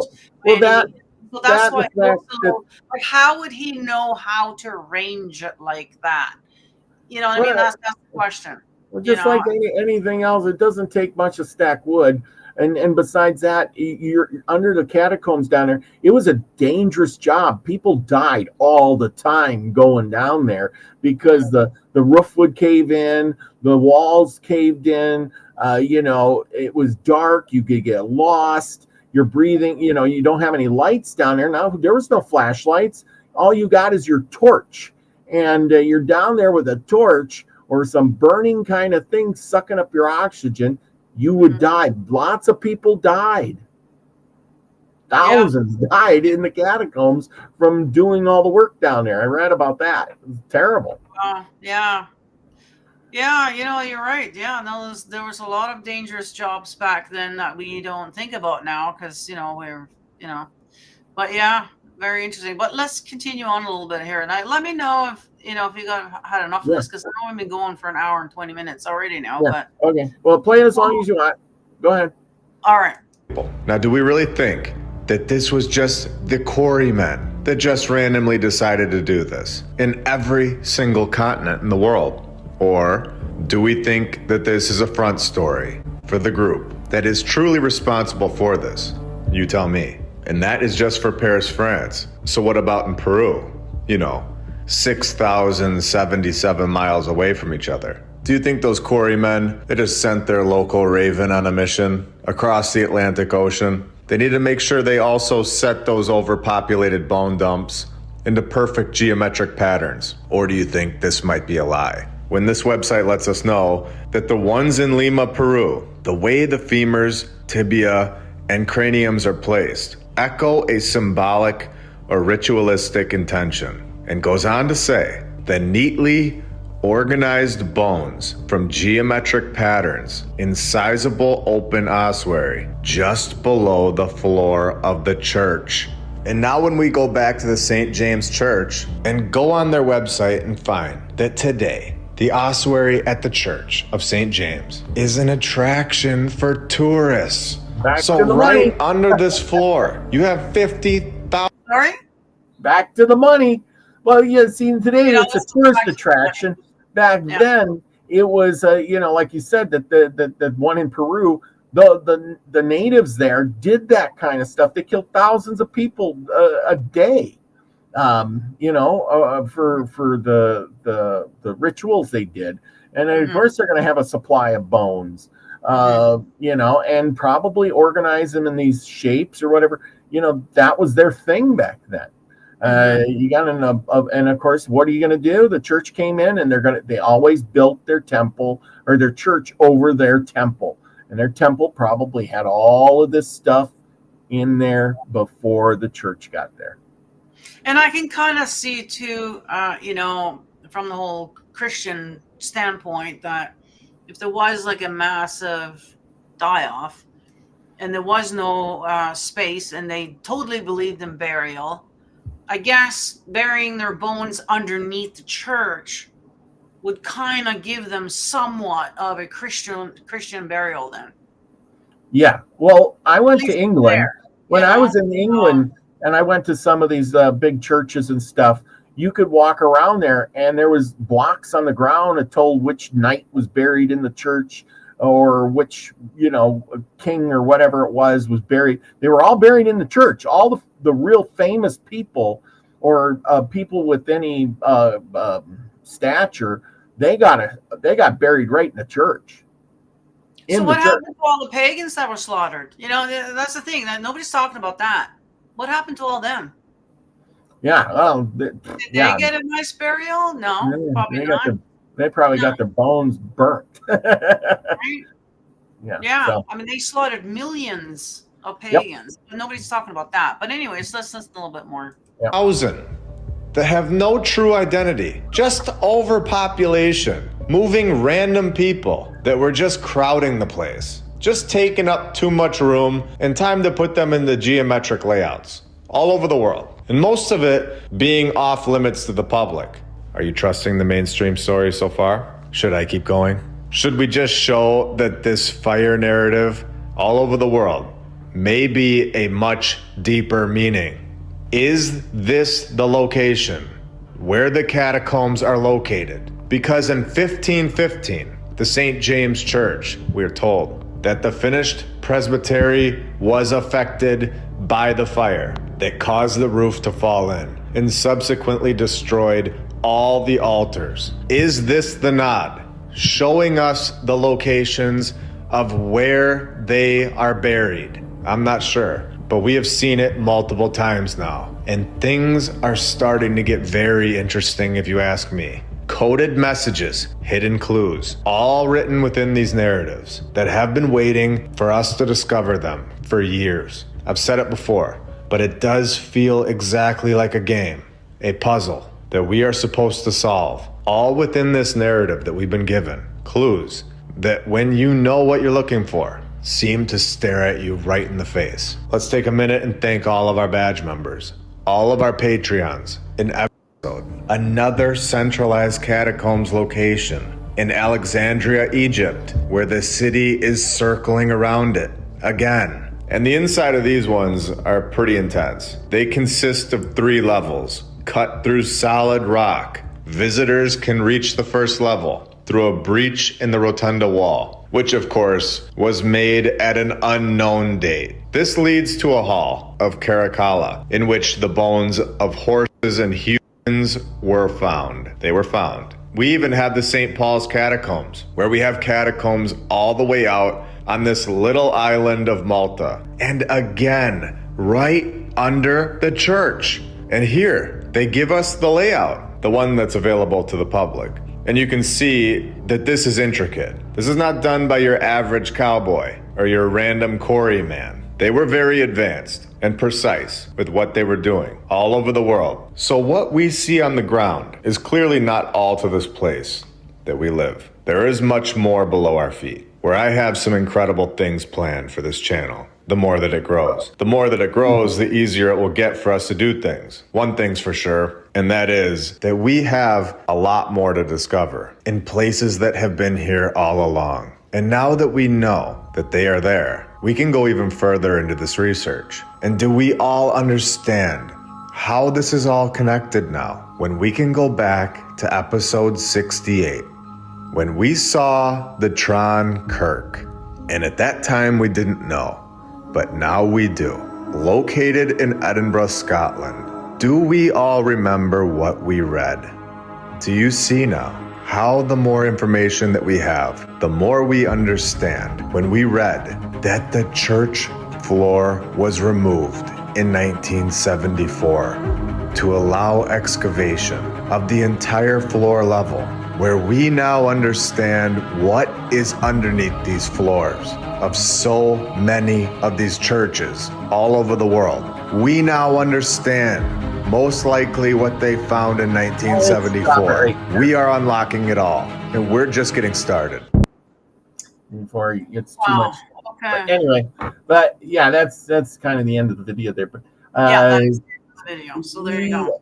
Well, that's
why it looks a little, like, how would he know how to arrange it like that? I mean, that's the question.
Well, just like anything else, it doesn't take much to stack wood. And besides that, you're under the catacombs down there. It was a dangerous job. People died all the time going down there because the roof would cave in, the walls caved in. It was dark. You could get lost. You're breathing. You don't have any lights down there. Now, there was no flashlights. All you got is your torch. And you're down there with a torch or some burning kind of thing sucking up your oxygen. You would die. Lots of people died. Thousands died in the catacombs from doing all the work down there. I read about that. It was terrible.
Yeah. Yeah, you're right. Yeah, no, there was a lot of dangerous jobs back then that we don't think about now because, we're, you know, but yeah, very interesting. But let's continue on a little bit here. And let me know if you had enough of
Yeah,
this because I know we've been going for an hour and 20 minutes already now.
yeah.
But
Okay. Well, play it as long as you want. Go ahead.
all right.
Now, do we really think that this was just the quarrymen that just randomly decided to do this in every single continent in the world? Or do we think that this is a front story for the group that is truly responsible for this? You tell me. And that is just for Paris, France. So what about in Peru? 6,077 miles away from each other. Do you think those quarrymen, they just sent their local raven on a mission across the Atlantic Ocean? They need to make sure they also set those overpopulated bone dumps into perfect geometric patterns. Or do you think this might be a lie? When this website lets us know that the ones in Lima, Peru, the way the femurs, tibia, and craniums are placed, echo a symbolic or ritualistic intention, and goes on to say the neatly organized bones from geometric patterns in sizable open ossuary just below the floor of the church. And now when we go back to the St. James Church and go on their website and find that today, the ossuary at the Church of St. James is an attraction for tourists.
Back
So
to the
right
money.
under this floor, you have 50,000.
All right.
Back to the money. Well, yeah, see, today it's a
let's go
tourist
back to the
attraction. Back
Yeah.
then, it was, like you said, that the one in Peru, the natives there did that kind of stuff. They killed thousands of people a day, for the rituals they did, and of course they're going to have a supply of bones, and probably organize them in these shapes or whatever. That was their thing back then. You got and of course, what are you going to do? The church came in, and they always built their temple or their church over their temple, and their temple probably had all of this stuff in there before the church got there.
And I can kind of see too, from the whole Christian standpoint, that if there was like a massive die-off and there was no space and they totally believed in burial, I guess burying their bones underneath the church would kind of give them somewhat of a Christian burial then.
Yeah. Well, I went
At
to
least
England.
there,
When
you
I
know?
was in England and I went to some of these big churches and stuff, you could walk around there and there was blocks on the ground that told which knight was buried in the church or which, king or whatever it was buried. They were all buried in the church. All the real famous people or people with any stature, they got buried right in the church.
So what happened to all the pagans that were slaughtered? That's the thing. That nobody's talking about that. What happened to all them?
Yeah, well,
Did they get a nice burial? No, probably not.
They probably got their bones burnt.
Right? Yeah.
So.
I mean, they slaughtered millions of pagans. But nobody's talking about that. But anyways, let's listen a little bit more.
1,000 that have no true identity, just overpopulation, moving random people that were just crowding the place, just taking up too much room and time to put them in the geometric layouts all over the world. And most of it being off limits to the public. Are you trusting the mainstream story so far? Should I keep going? Should we just show that this fire narrative all over the world may be a much deeper meaning? Is this the location where the catacombs are located? Because in 1515, the St. James Church, we're told that the finished presbytery was affected by the fire that caused the roof to fall in and subsequently destroyed all the altars. Is this the nod showing us the locations of where they are buried? I'm not sure, but we have seen it multiple times now, and things are starting to get very interesting if you ask me. Coded messages, hidden clues, all written within these narratives that have been waiting for us to discover them for years. I've said it before, but it does feel exactly like a game, a puzzle that we are supposed to solve, all within this narrative that we've been given. Clues that, when you know what you're looking for, seem to stare at you right in the face. Let's take a minute and thank all of our badge members, all of our Patreons. In episode, another centralized catacombs location in Alexandria, Egypt, where the city is circling around it again. And the inside of these ones are pretty intense. They consist of 3 levels, cut through solid rock. Visitors can reach the first level through a breach in the rotunda wall, which of course was made at an unknown date. This leads to a hall of Caracalla, in which the bones of horses and humans were found. They were found. We even have the St. Paul's catacombs, where we have catacombs all the way out on this little island of Malta. And again, right under the church. And here, they give us the layout, the one that's available to the public. And you can see that this is intricate. This is not done by your average cowboy or your random quarry man. They were very advanced and precise with what they were doing all over the world. So what we see on the ground is clearly not all to this place that we live. There is much more below our feet, where I have some incredible things planned for this channel. The more that it grows. The more that it grows, the easier it will get for us to do things. One thing's for sure, and that is that we have a lot more to discover in places that have been here all along. And now that we know that they are there, we can go even further into this research. And do we all understand how this is all connected now? When we can go back to episode 68, when we saw the Tron Kirk. And at that time we didn't know, but now we do. Located in Edinburgh, Scotland. Do we all remember what we read? Do you see now how the more information that we have, the more we understand? When we read that the church floor was removed in 1974 to allow excavation of the entire floor level, where we now understand what is underneath these floors of so many of these churches all over the world. We now understand most likely what they found in 1974. We are unlocking it all, and we're just getting started.
Before it gets too much.
Okay.
But anyway, but yeah, that's kind of the end of the video there. But
yeah, that's the video. So there you go.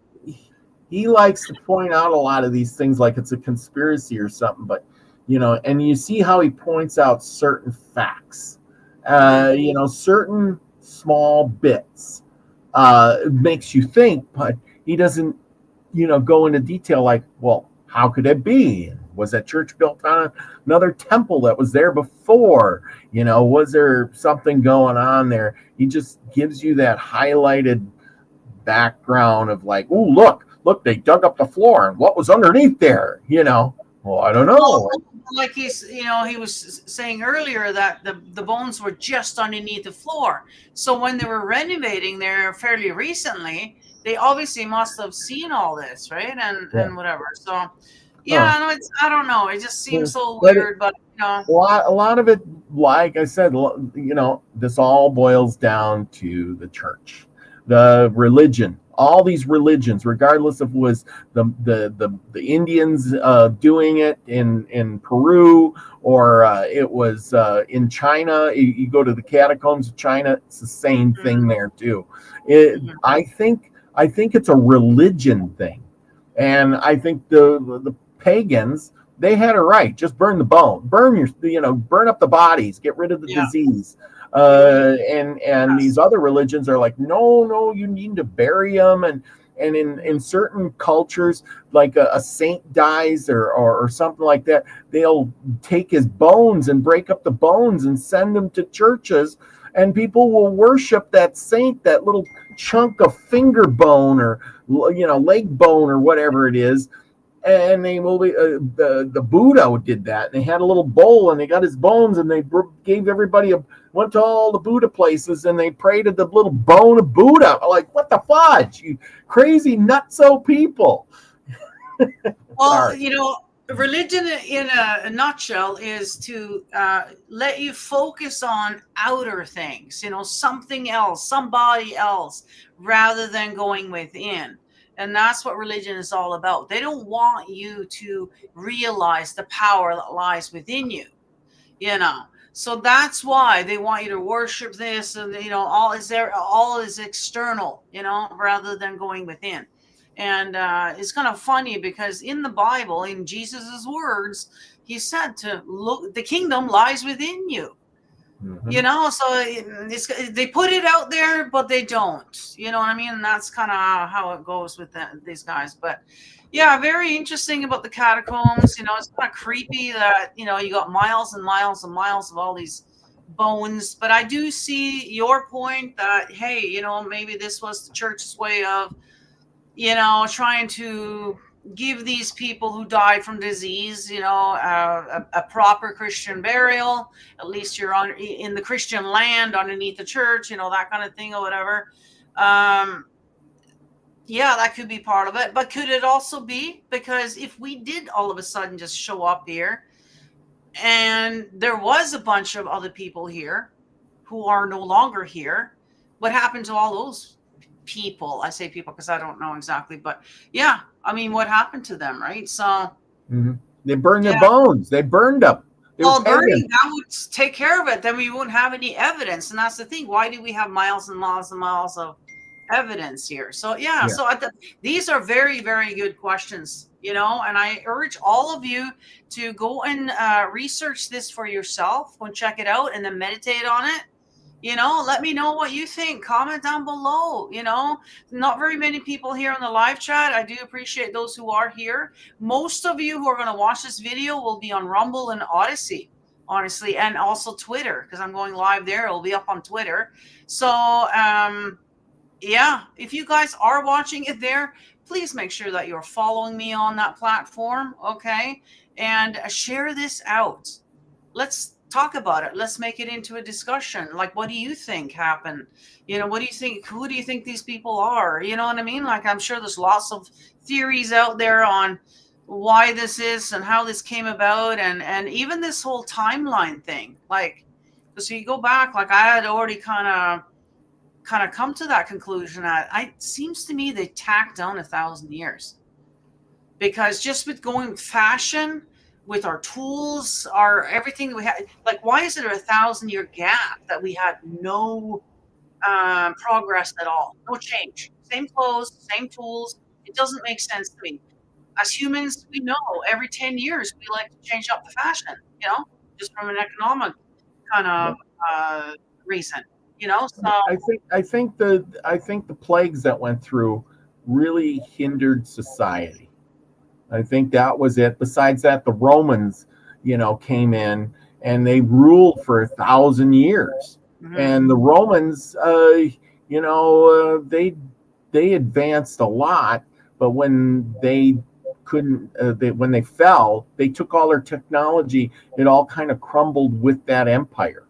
He likes to point out a lot of these things like it's a conspiracy or something, but and you see how he points out certain facts, certain small bits, makes you think, but he doesn't, go into detail like, well, how could it be? Was that church built on another temple that was there before? Was there something going on there? He just gives you that highlighted background of like, oh, look, they dug up the floor and what was underneath there? Well, I don't know.
Well, like he was saying earlier that the bones were just underneath the floor. So when they were renovating there fairly recently, they obviously must have seen all this, right? And whatever. So no, I don't know. It just seems so weird, but
a lot of it, like I said, this all boils down to the church, the religion. All these religions, regardless of was the Indians doing it in Peru or it was in China. You go to the catacombs of China, it's the same thing there too. I think it's a religion thing, and I think the pagans, they had it right. Just burn the bone, burn up the bodies, get rid of the disease. And these other religions are like, no, you need to bury them. And in certain cultures, like a saint dies or something like that, they'll take his bones and break up the bones and send them to churches, and people will worship that saint, that little chunk of finger bone or leg bone or whatever it is. And they will be the Buddha did that. And they had a little bowl and they got his bones and they gave everybody went to all the Buddha places and they prayed to the little bone of Buddha. Like, what the fudge, you crazy nutso people.
Well, religion in a nutshell is to let you focus on outer things, something else, somebody else, rather than going within. And that's what religion is all about. They don't want you to realize the power that lies within you, you know. So that's why they want you to worship this, and all is external, rather than going within. And it's kind of funny because in the Bible, in Jesus's words, he said to look, the kingdom lies within you. So they put it out there, but they don't. You know what I mean? And that's kind of how it goes with these guys. But yeah, very interesting about the catacombs. It's kind of creepy that you got miles and miles and miles of all these bones. But I do see your point that hey, maybe this was the church's way of trying to give these people who died from disease, a proper Christian burial. At least you're in the Christian land underneath the church, that kind of thing or whatever. Yeah, that could be part of it. But could it also be because if we did all of a sudden just show up here and there was a bunch of other people here who are no longer here, what happened to all those people? I say people because I don't know exactly, but yeah, I mean, what happened to them, right? So
they burned their bones. They burned them.
Well, burning, that would take care of it. Then we wouldn't have any evidence, and that's the thing. Why do we have miles and miles and miles of evidence here? So so these are very, very good questions, and I urge all of you to go and research this for yourself. Go and check it out, and then meditate on it. Let me know what you think. Comment down below. Not very many people here on the live chat. I do appreciate those who are here. Most of you who are going to watch this video will be on Rumble and Odyssey, honestly, and also Twitter, because I'm going live there. It'll be up on Twitter. So, yeah, if you guys are watching it there, please make sure that you're following me on that platform, okay? And share this out. Let's talk about it. Let's make it into a discussion. Like, what do you think happened? What do you think? Who do you think these people are? You know what I mean? Like, I'm sure there's lots of theories out there on why this is and how this came about, and even this whole timeline thing. Like, so you go back, like I had already kind of come to that conclusion that it seems to me they tacked on 1,000 years, because just with going fashion, with our tools, our everything that we had, like, why is it a 1,000-year gap that we had no progress at all, no change, same clothes, same tools? It doesn't make sense to me. As humans, we know every 10 years we like to change up the fashion, just from an economic kind of reason, So
I think the plagues that went through really hindered society. I think that was it. Besides that, the Romans, came in and they ruled for 1,000 years. And the Romans, they advanced a lot, but when they couldn't, when they fell, they took all their technology. It all kind of crumbled with that empire.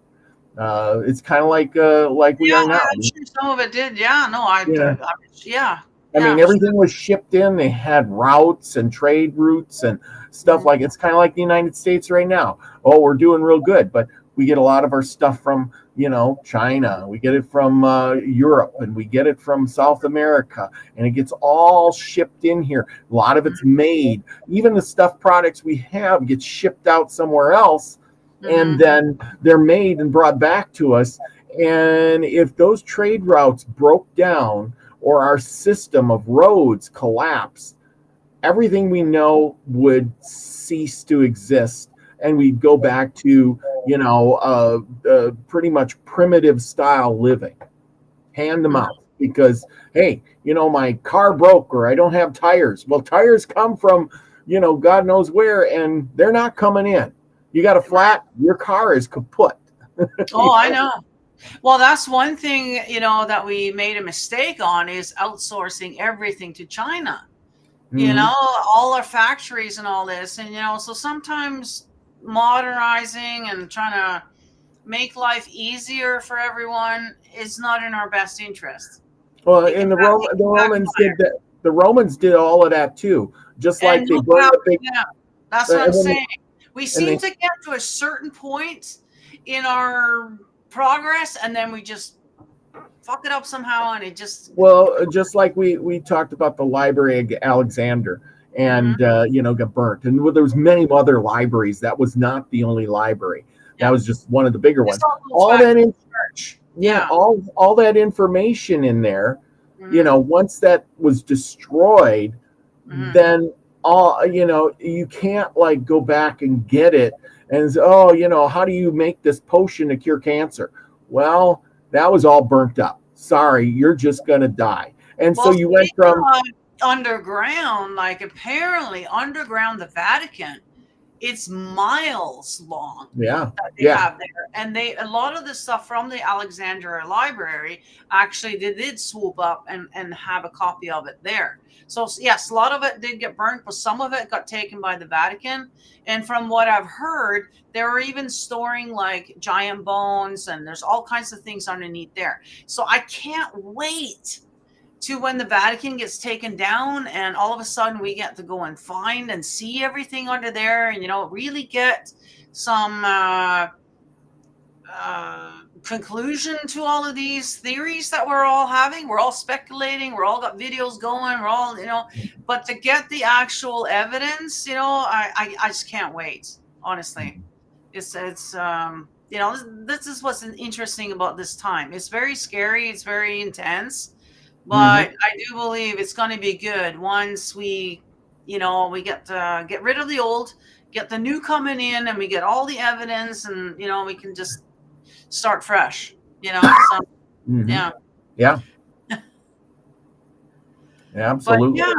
It's kind of like we are now.
I'm sure some of it did. Yeah, no,
I mean, everything was shipped in. They had routes and trade routes and stuff like it's kind of like the United States right now. Oh, we're doing real good, but we get a lot of our stuff from, China. We get it from Europe, and we get it from South America, and it gets all shipped in here. A lot of it's made. Even the stuff products we have gets shipped out somewhere else, and then they're made and brought back to us. And if those trade routes broke down, or our system of roads collapsed, everything we know would cease to exist, and we'd go back to, pretty much primitive style living, hand them out. Because, hey, my car broke, or I don't have tires. Well, tires come from, God knows where, and they're not coming in. You got a flat, your car is kaput.
Oh, I know. Well, that's one thing, that we made a mistake on, is outsourcing everything to China. All our factories and all this. And, so sometimes modernizing and trying to make life easier for everyone is not in our best interest.
Well, and the Romans did that. The Romans did all of that too. Just like they burned the big.
Yeah, that's what I'm saying. We seem to get to a certain point in our progress, and then we just fuck it up somehow, and it just.
Well, just like we talked about the Library of Alexander, and got burnt, and there was many other libraries. That was not the only library. That was just one of the bigger ones. All that
church.
all that information in there, once that was destroyed, then you can't like go back and get it and say, how do you make this potion to cure cancer? Well, that was all burnt up. Sorry, you're just gonna die. And so you went from
underground, like apparently underground the Vatican, it's miles long.
Yeah.
That they have there. And a lot of the stuff from the Alexandria Library, actually they did swoop up and have a copy of it there. So yes, a lot of it did get burnt, but some of it got taken by the Vatican. And from what I've heard, they were even storing like giant bones, and there's all kinds of things underneath there. So I can't wait to when the Vatican gets taken down and all of a sudden we get to go and find and see everything under there, and really get some conclusion to all of these theories that we're all having. We're all speculating, we're all got videos going, we're all but to get the actual evidence, I just can't wait, honestly. It's this is what's interesting about this time. It's very scary, it's very intense, but I do believe it's going to be good once we get rid of the old, get the new coming in, and we get all the evidence, and we can just start fresh. So, yeah.
Yeah, absolutely.
But,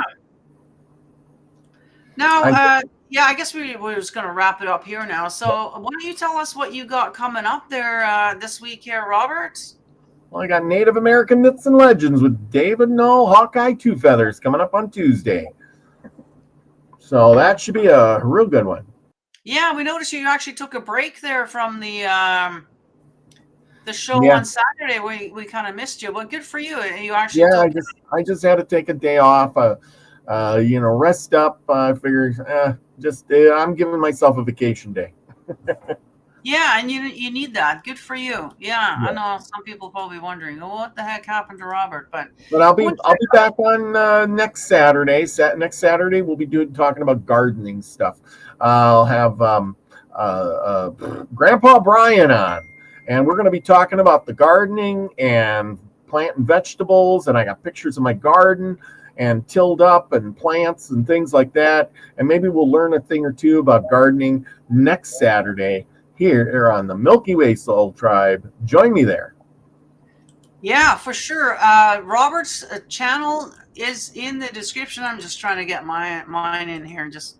now, I guess we're just going to wrap it up here now. So why don't you tell us what you got coming up there this week here, Robert?
Well, I got Native American Myths and Legends with David Null, Hawkeye Two Feathers coming up on Tuesday. So that should be a real good one.
Yeah, we noticed you actually took a break there from the show on Saturday. We kind of missed you, but good for you. You actually
I just had to take a day off. Rest up. I figure I'm giving myself a vacation day.
Yeah, and you need that. Good for you. Yeah, I know some people probably wondering, what the heck happened to Robert? But
I'll be back on next Saturday. Next Saturday we'll be talking about gardening stuff. I'll have Grandpa Brian on, and we're going to be talking about the gardening and planting vegetables. And I got pictures of my garden and tilled up and plants and things like that. And maybe we'll learn a thing or two about gardening next Saturday here on the Milky Way Soul Tribe. Join me there.
Yeah, for sure. Robert's channel is in the description. I'm just trying to get mine in here. Just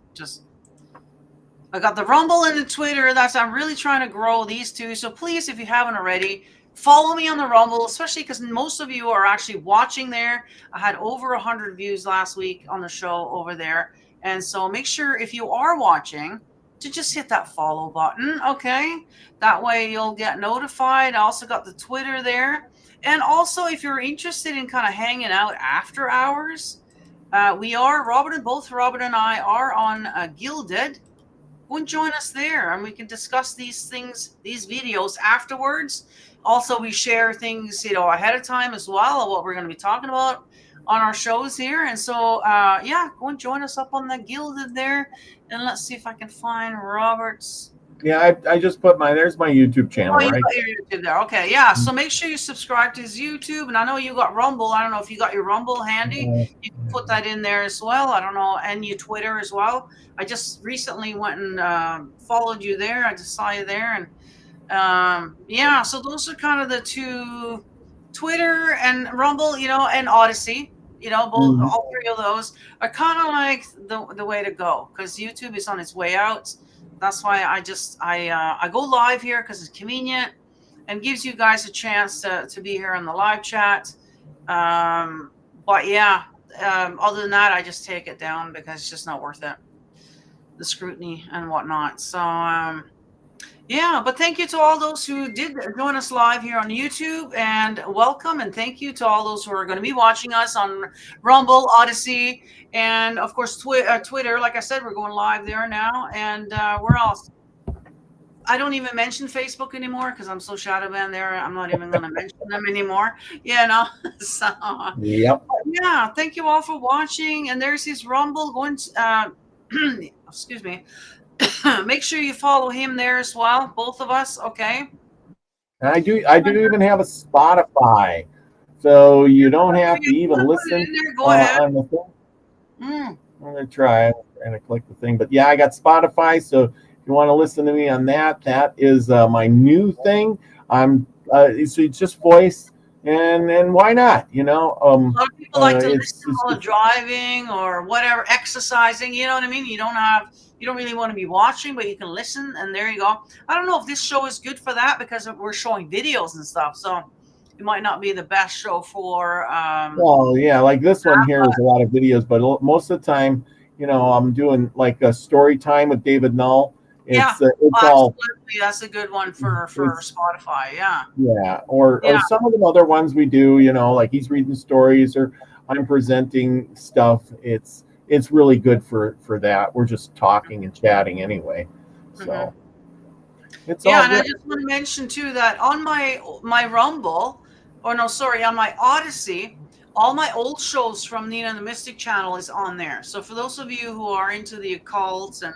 I got the Rumble and the Twitter. I'm really trying to grow these two. So please, if you haven't already, follow me on the Rumble, especially because most of you are actually watching there. I had over 100 views last week on the show over there. And so make sure if you are watching to just hit that follow button, okay? That way you'll get notified. I also got the Twitter there. And also, if you're interested in kind of hanging out after hours, both Robert and I are on Gilded. Go and join us there, and we can discuss these things, these videos afterwards. Also, we share things, ahead of time as well of what we're going to be talking about on our shows here. And so, go and join us up on the Gilded there. And let's see if I can find Robert's.
Yeah, I just put there's my YouTube channel,
you
right?
got your YouTube there. Okay, yeah. So make sure you subscribe to his YouTube. And I know you got Rumble. I don't know if you got your Rumble handy. You can put that in there as well. I don't know. And your Twitter as well. I just recently went and followed you there. I just saw you there. And so those are kind of the two, Twitter and Rumble, and Odyssey. Both all three of those are kind of like the way to go, because YouTube is on its way out. That's why I go live here, because it's convenient and gives you guys a chance to be here in the live chat. Other than that, I just take it down because it's just not worth it, the scrutiny and whatnot. So but thank you to all those who did join us live here on YouTube, and welcome, and thank you to all those who are going to be watching us on Rumble, Odyssey, and of course Twitter. Like I said, we're going live there now, and where else? I don't even mention Facebook anymore because I'm so shadow banned there. I'm not even going to mention them anymore. You know, so
Yep.
yeah. Thank you all for watching. And there's his Rumble going. Excuse me. Make sure you follow him there as well. Both of us, okay?
And I do even have a Spotify, so you don't have to
You
even
wanna put it
listen
in there, go ahead.
on the thing.
Mm.
I'm gonna try and I click the thing, but yeah, I got Spotify. So if you want to listen to me on that, that is my new thing. I'm so it's just voice, and why not?
A lot of people like to
It's
listen while driving or whatever, exercising. You know what I mean? You don't really want to be watching, but you can listen, and there you go. I don't know if this show is good for that because we're showing videos and stuff, so it might not be the best show for.
well, yeah, like this one here is a lot of videos, but most of the time, I'm doing like a story time with David Null. It's all
absolutely. That's a good one for
it's
Spotify. Yeah.
yeah, or
Yeah.
some of the other ones we do, like he's reading stories or I'm presenting stuff. It's really good for that. We're just talking and chatting anyway, so it's all
And I
good.
just want to mention too that on my Rumble, or no, sorry, on my Odyssey, all my old shows from Nina and the Mystic channel is on there. So for those of you who are into the occult and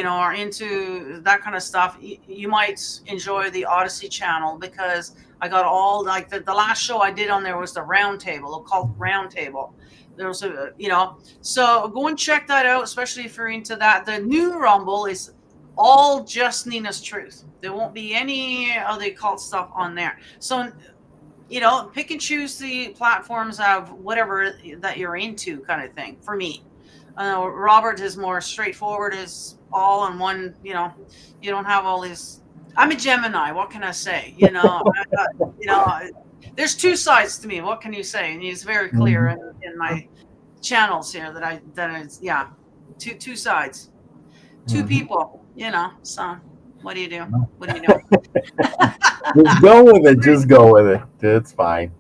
are into that kind of stuff, you might enjoy the Odyssey channel because I got all like the last show I did on there was the occult round table. There was so go and check that out, especially if you're into that. The new Rumble is all just Nina's Truth. There won't be any of the occult stuff on there. So pick and choose the platforms of whatever that you're into, kind of thing. For me, Robert is more straightforward, is all in one. You don't have all these. I'm a Gemini. What can I say? There's two sides to me. What can you say? And he's very clear in my channels here that two sides, two people. So what do you do? What do you do?
Just go with it. Just go with it. It's fine.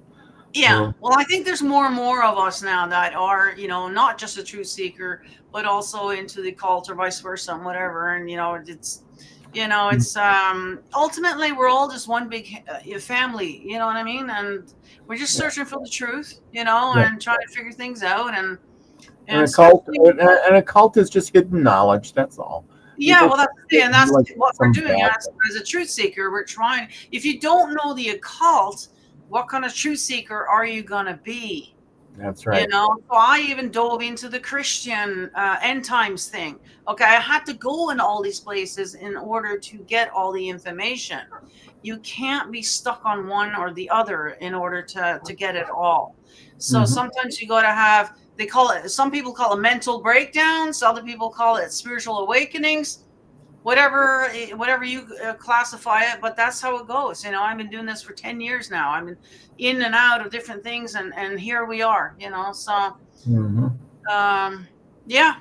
Yeah. Well, I think there's more and more of us now that are, not just a truth seeker, but also into the cult or vice versa and whatever. And, it's ultimately we're all just one big family, you know what I mean? And we're just searching for the truth, and trying to figure things out. And
a cult is just hidden knowledge. That's all.
Yeah, well, that's the thing, and that's
like
what we're
some
doing
bad
as a truth seeker. We're trying. If you don't know the occult, what kind of truth seeker are you gonna be?
That's right.
So I even dove into the Christian end times thing. Okay, I had to go in all these places in order to get all the information. You can't be stuck on one or the other in order to get it all. So sometimes you got to have. They call it. Some people call it mental breakdowns. Other people call it spiritual awakenings. Whatever you classify it, but that's how it goes. I've been doing this for 10 years now. I've been in and out of different things, and here we are. So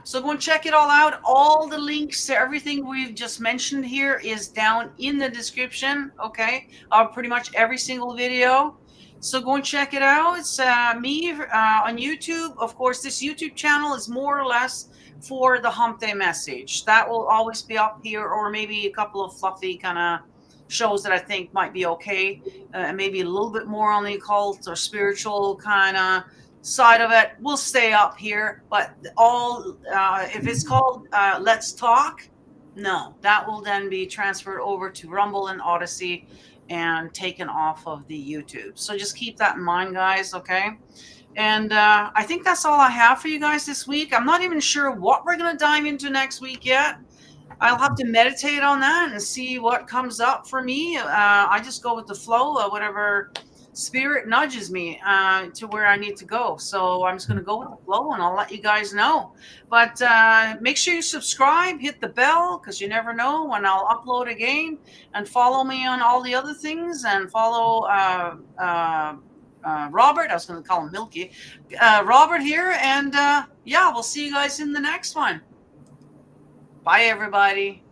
so go and check it all out. All the links to everything we've just mentioned here is down in the description. Okay, pretty much every single video. So go and check it out. It's me on YouTube. Of course, this YouTube channel is more or less for the Hump Day message. That will always be up here, or maybe a couple of fluffy kind of shows that I think might be okay. Maybe a little bit more on the occult or spiritual kind of side of it will stay up here. But all, if it's called Let's Talk, no, that will then be transferred over to Rumble and Odyssey and taken off of the YouTube. So just keep that in mind, guys, okay? And I think that's all I have for you guys this week. I'm not even sure what we're going to dive into next week yet. I'll have to meditate on that and see what comes up for me. I just go with the flow of whatever spirit nudges me to where I need to go. So I'm just going to go with the flow, and I'll let you guys know. But make sure you subscribe, hit the bell, because you never know when I'll upload again, and follow me on all the other things, and follow Robert. I was going to call him Milky. Robert here, and we'll see you guys in the next one. Bye, everybody.